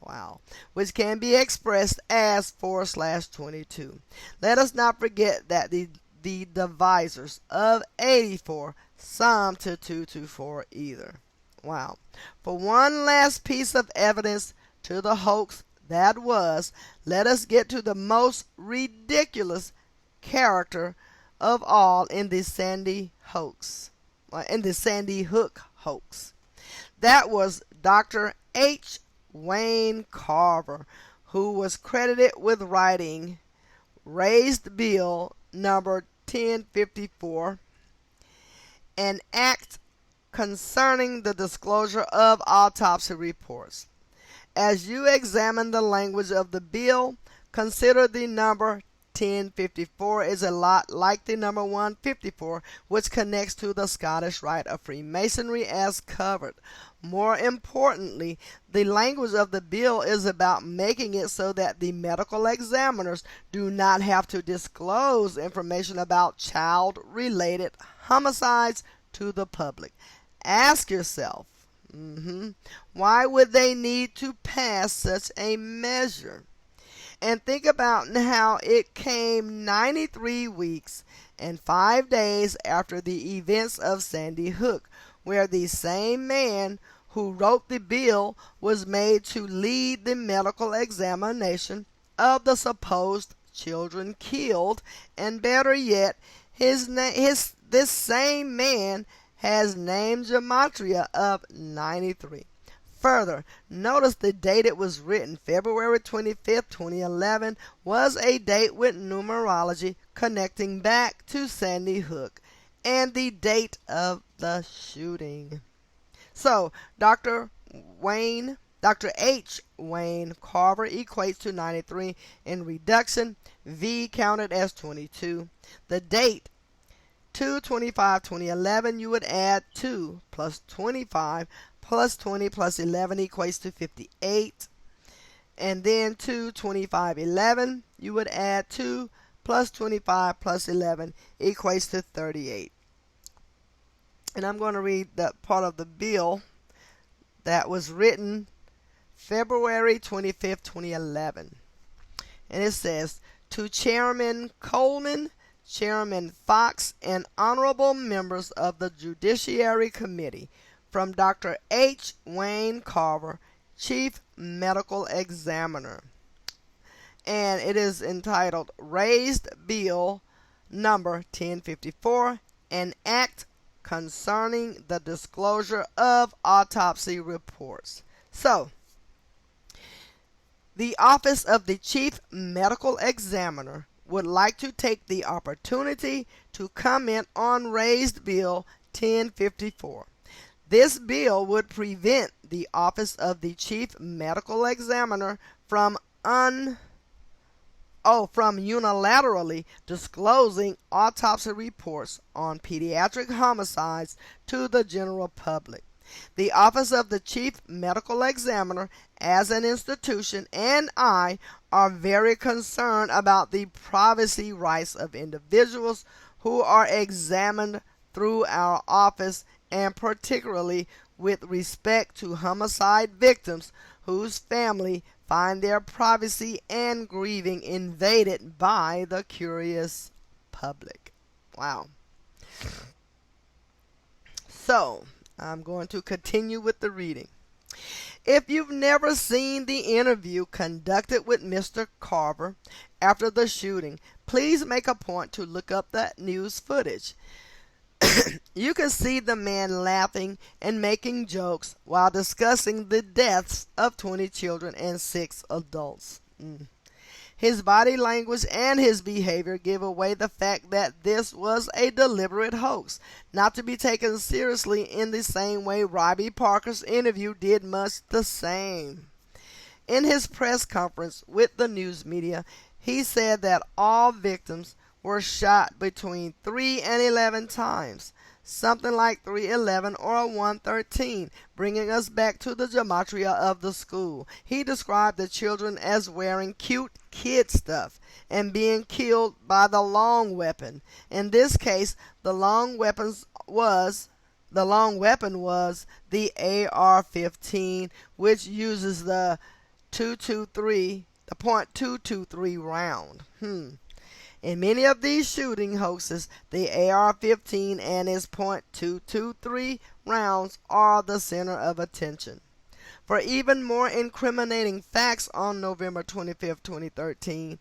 Wow. Which can be expressed as /22. Let us not forget that the divisors of 84 sum to 224 either. Wow. For one last piece of evidence to the hoax that was, let us get to the most ridiculous character of all in the Sandy Hook hoax. That was Dr. H. Wayne Carver, who was credited with writing Raised Bill number 1054, an act concerning the disclosure of autopsy reports. As you examine the language of the bill, consider the number 1054 is a lot like the number 154, which connects to the Scottish Rite of Freemasonry as covered. More importantly, the language of the bill is about making it so that the medical examiners do not have to disclose information about child-related homicides to the public. Ask yourself, why would they need to pass such a measure? And think about how it came 93 weeks and 5 days after the events of Sandy Hook, where the same man who wrote the bill was made to lead the medical examination of the supposed children killed, and better yet, this same man has name gematria of 93. Further, notice the date it was written, February 25th, 2011, was a date with numerology connecting back to Sandy Hook and the date of the shooting. So, Dr. H. Wayne Carver equates to 93 in reduction, V counted as 22. The date 2/25/2011, you would add 2 plus 25 plus 20 plus 11 equates to 58. And then 2/25/11, you would add 2 plus 25 plus 11 equates to 38. And I'm going to read that part of the bill that was written February 25th, 2011. And it says, to Chairman Coleman, Chairman Fox, and honorable members of the Judiciary Committee, from Dr. H. Wayne Carver, Chief Medical Examiner. And it is entitled Raised Bill number 1054, an act concerning the disclosure of autopsy reports. So, the Office of the Chief Medical Examiner would like to take the opportunity to comment on Raised Bill 1054. This bill would prevent the Office of the Chief Medical Examiner from unilaterally disclosing autopsy reports on pediatric homicides to the general public. The Office of the Chief Medical Examiner, as an institution, and I are very concerned about the privacy rights of individuals who are examined through our office, and particularly with respect to homicide victims whose family find their privacy and grieving invaded by the curious public. Wow. So, I'm going to continue with the reading. If you've never seen the interview conducted with Mr. Carver after the shooting, please make a point to look up that news footage. You can see the man laughing and making jokes while discussing the deaths of 20 children and 6 adults. His body language and his behavior give away the fact that this was a deliberate hoax, not to be taken seriously in the same way Robbie Parker's interview did much the same. In his press conference with the news media, he said that all victims were shot between 3 and 11 times, something like 311 or 113, bringing us back to the gematria of the school. He described the children as wearing cute kid stuff and being killed by the long weapon. In this case, the long weapon was the AR-15, which uses the .223, the .223 round. In many of these shooting hoaxes, the AR-15 and its .223 rounds are the center of attention. For even more incriminating facts, on November 25, 2013,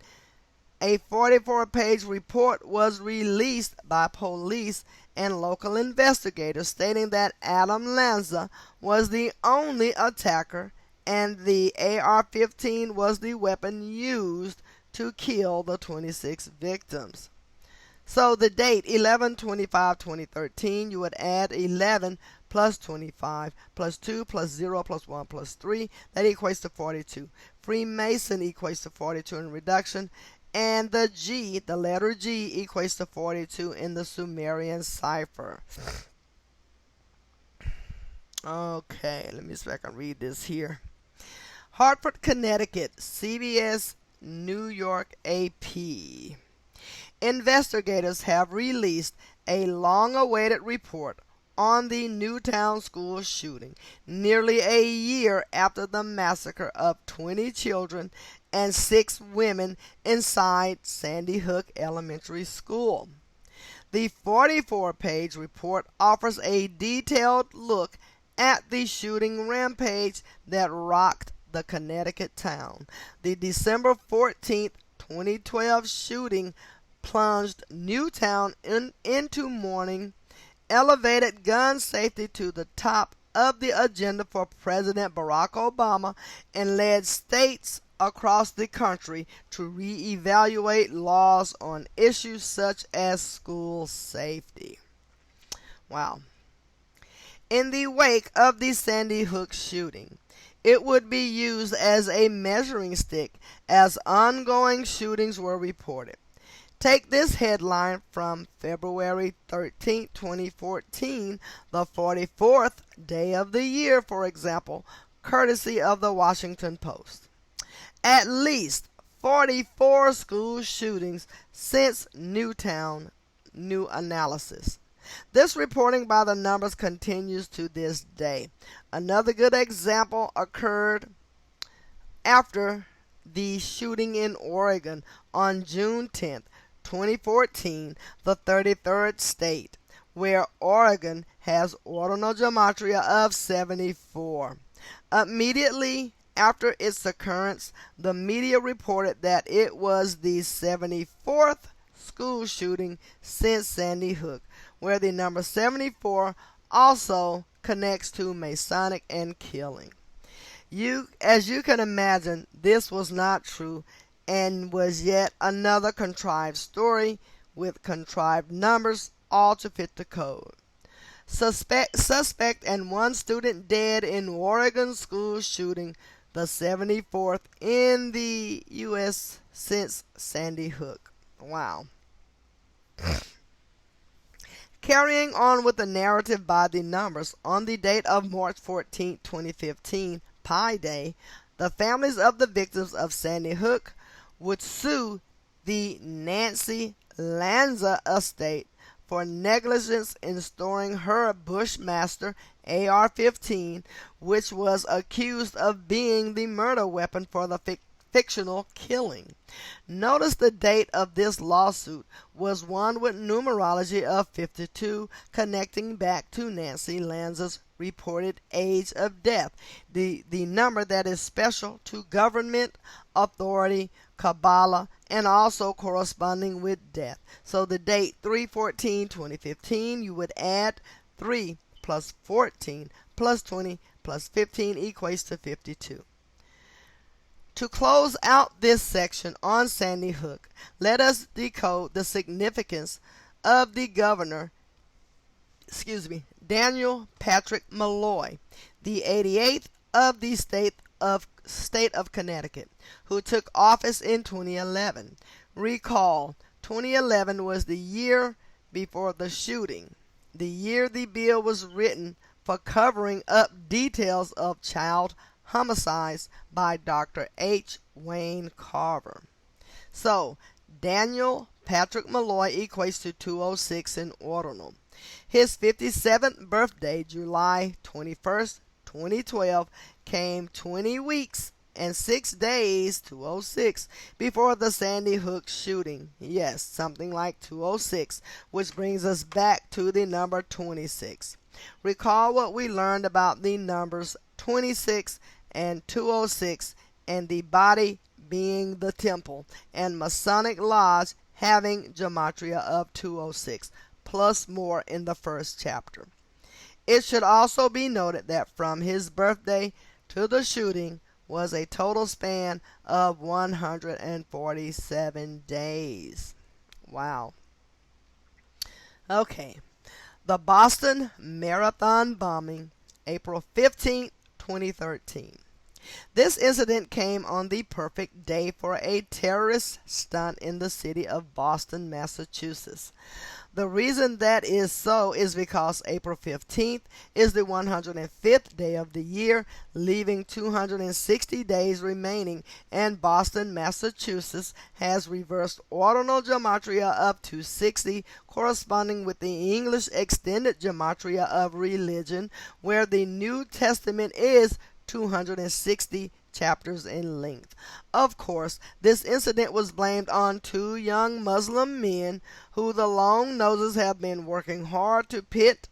a 44-page report was released by police and local investigators stating that Adam Lanza was the only attacker and the AR-15 was the weapon used to kill the 26 victims. So the date 11/25/2013, you would add 11 plus 25 plus 2 plus 0 plus 1 plus 3, that equates to 42. Freemason equates to 42 in reduction, and the G, the letter G, equates to 42 in the Sumerian cipher. Okay, let me see if I can read this here. Hartford, Connecticut, CBS New York AP. Investigators have released a long-awaited report on the Newtown school shooting, nearly a year after the massacre of 20 children and 6 women inside Sandy Hook Elementary School. The 44-page report offers a detailed look at the shooting rampage that rocked the Connecticut town. The December 14, 2012 shooting plunged Newtown into mourning, elevated gun safety to the top of the agenda for President Barack Obama, and led states across the country to reevaluate laws on issues such as school safety. Wow. In the wake of the Sandy Hook shooting, it would be used as a measuring stick as ongoing shootings were reported. Take this headline from February 13, 2014, the 44th day of the year, for example, courtesy of the Washington Post. At least 44 school shootings since Newtown, new analysis. This reporting by the numbers continues to this day. Another good example occurred after the shooting in Oregon on June 10th, 2014, the 33rd state, where Oregon has ordinal gematria of 74. Immediately after its occurrence, the media reported that it was the 74th school shooting since Sandy Hook, where the number 74 also connects to Masonic and killing. As you can imagine, this was not true and was yet another contrived story with contrived numbers, all to fit the code. Suspect and 1 student dead in Oregon school shooting, the 74th in the U.S. since Sandy Hook. Wow. Carrying on with the narrative by the numbers, on the date of March 14, 2015, Pi Day, the families of the victims of Sandy Hook would sue the Nancy Lanza estate for negligence in storing her Bushmaster AR-15, which was accused of being the murder weapon for the fictional killing. Notice the date of this lawsuit was one with numerology of 52, connecting back to Nancy Lanza's reported age of death, the number that is special to government, authority, Kabbalah, and also corresponding with death. So the date 3/14/2015, you would add 3 plus 14 plus 20 plus 15 equates to 52. To close out this section on Sandy Hook, let us decode the significance of the governor, Daniel Patrick Malloy, the 88th of the state of Connecticut, who took office in 2011. Recall, 2011 was the year before the shooting, the year the bill was written for covering up details of child homicides by Dr. H. Wayne Carver. So, Daniel Patrick Malloy equates to 206 in ordinal. His 57th birthday, July 21st, 2012, came 20 weeks and 6 days, 206, before the Sandy Hook shooting. Yes, something like 206, which brings us back to the number 26. Recall what we learned about the numbers 26 and 206 and the body being the temple and Masonic Lodge having gematria of 206, plus more in the first chapter. It should also be noted that from his birthday to the shooting was a total span of 147 days. Wow. Okay. The Boston Marathon bombing, April 15, 2013. This incident came on the perfect day for a terrorist stunt in the city of Boston, Massachusetts. The reason that is so is because April 15th is the 105th day of the year, leaving 260 days remaining, and Boston, Massachusetts has reversed ordinal gematria of 260, corresponding with the English extended gematria of religion, where the New Testament is 260 chapters in length. Of course, this incident was blamed on 2 young Muslim men who the long noses have been working hard to pit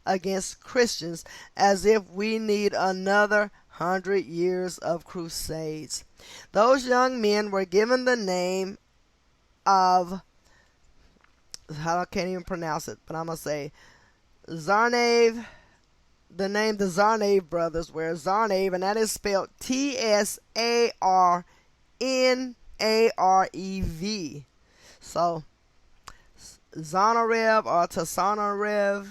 against Christians, as if we need another 100 years of crusades. Those young men were given the name of, I can't even pronounce it, but I'm going to say Zarnave. The name the Zarnave brothers were Zarnave, and that is spelled Tsarnarev. So Zarnarev or Tsarnarev,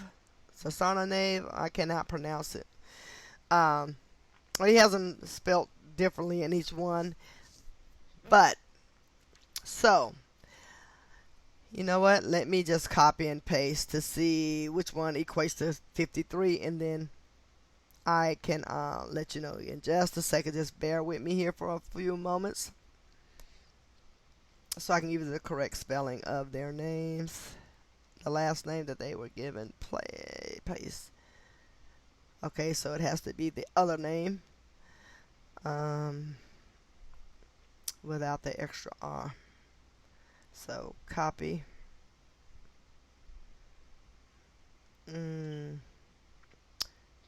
I cannot pronounce it. He has them spelled differently in each one. But, so, you know what? Let me just copy and paste to see which one equates to 53, and then I can let you know in just a second. Just bear with me here for a few moments so I can give you the correct spelling of their names. The last name that they were given. Paste. Okay, so it has to be the other name without the extra R. So copy.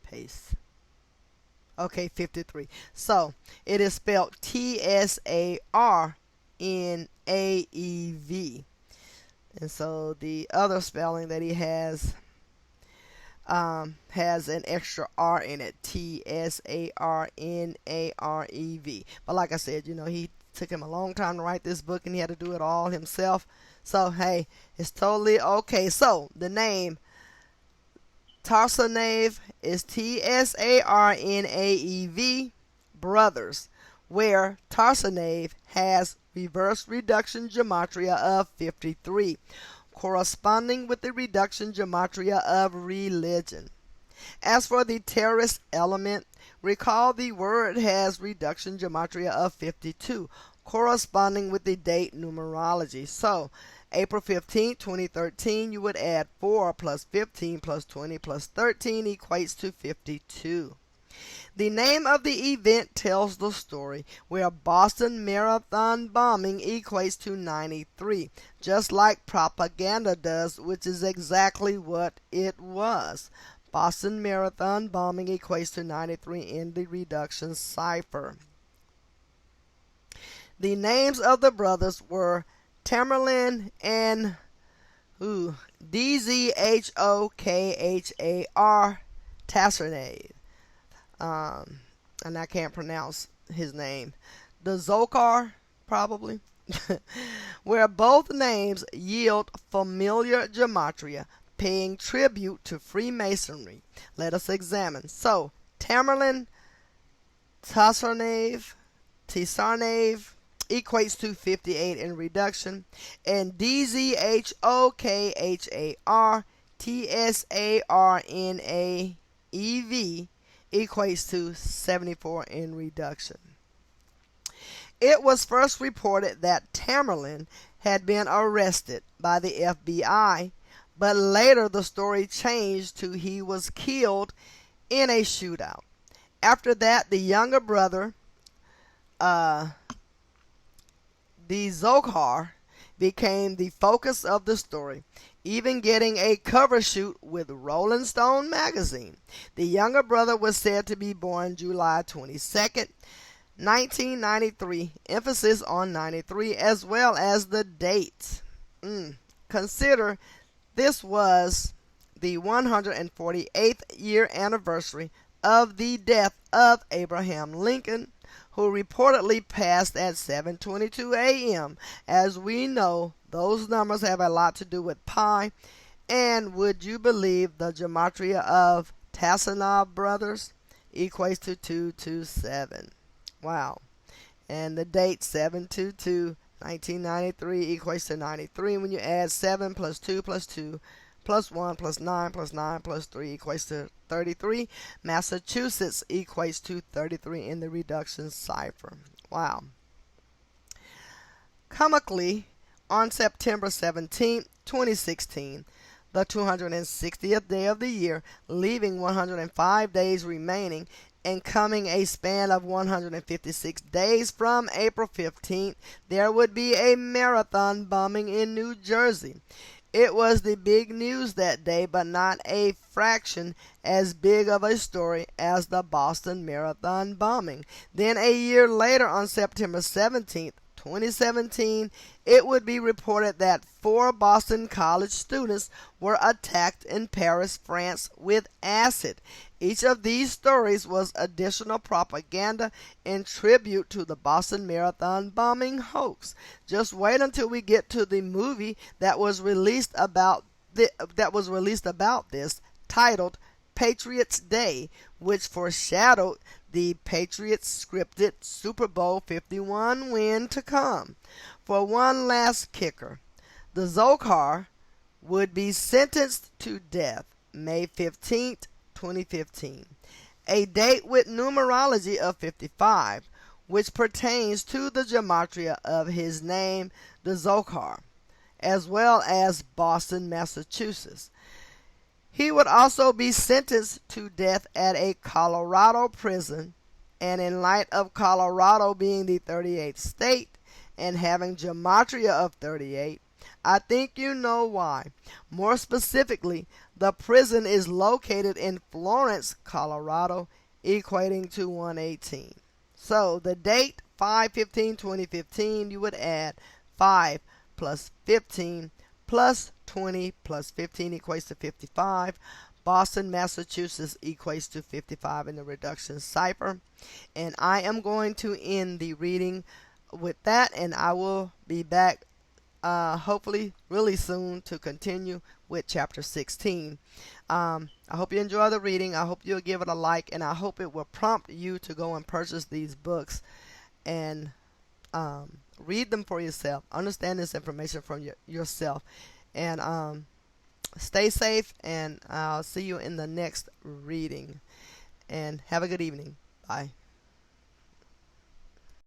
Paste. Okay, 53. So it is spelled Tsarnaev. And so the other spelling that he has an extra R in it. Tsarnarev. But like I said, he took him a long time to write this book, and he had to do it all himself. So, hey, it's totally okay. So, the name Tsarnaev is Tsarnaev brothers, where Tsarnaev has reverse reduction gematria of 53, corresponding with the reduction gematria of religion. As for the terrorist element, recall the word has reduction gematria of 52, corresponding with the date numerology. So, April 15, 2013, you would add 4 plus 15 plus 20 plus 13 equates to 52. The name of the event tells the story, where Boston Marathon bombing equates to 93, just like propaganda does, which is exactly what it was. Boston Marathon bombing equates to 93 in the reduction cipher. The names of the brothers were Tamerlan and Dzhokhar Tsarnaev. And I can't pronounce his name. The Zokar, probably. Where both names yield familiar gematria, paying tribute to Freemasonry. Let us examine. So, Tamerlan Tsarnaev equates to 58 in reduction, and Dzhokhar Tsarnaev equates to 74 in reduction. It was first reported that Tamerlan had been arrested by the FBI, but later the story changed to he was killed in a shootout. After that, the younger brother, uh, the Zohar, became the focus of the story, even getting a cover shoot with Rolling Stone magazine. The younger brother was said to be born July 22nd, 1993, emphasis on 93 as well as the date. Consider this was the 148th year anniversary of the death of Abraham Lincoln, who reportedly passed at 7:22 a.m. As we know, those numbers have a lot to do with pi. And would you believe the gematria of Tassanov brothers equates to 227? Wow. And the date 7/22, 1993 equates to 93. When you add 7 plus 2 plus 2 plus 1 plus 9 plus 9 plus 3 equates to 33. Massachusetts equates to 33 in the reduction cipher. Wow. Comically, on September 17, 2016, the 260th day of the year, leaving 105 days remaining, and coming a span of 156 days from April 15th, there would be a marathon bombing in New Jersey. It was the big news that day, but not a fraction as big of a story as the Boston Marathon bombing. Then a year later, on September 17th, 2017, it would be reported that 4 Boston College students were attacked in Paris, France with acid. Each of these stories was additional propaganda in tribute to the Boston Marathon bombing hoax. Just wait until we get to the movie that was released about this, titled Patriots Day, which foreshadowed the Patriots' scripted Super Bowl 51 win to come. For one last kicker, the Zohar would be sentenced to death May 15th, 2015, a date with numerology of 55, which pertains to the gematria of his name, the Zohar, as well as Boston, Massachusetts. He would also be sentenced to death at a Colorado prison, and in light of Colorado being the 38th state and having gematria of 38, I think you know why. More specifically, the prison is located in Florence, Colorado, equating to 118. So the date 5/15/2015, you would add 5 plus 15 plus 20 plus 15 equates to 55. Boston, Massachusetts equates to 55 in the reduction cipher. And I am going to end the reading with that, and I will be back hopefully really soon to continue with chapter 16. I hope you enjoy the reading. I hope you'll give it a like, and I hope it will prompt you to go and purchase these books and read them for yourself. Understand this information from yourself. And stay safe, and I'll see you in the next reading. And have a good evening. Bye.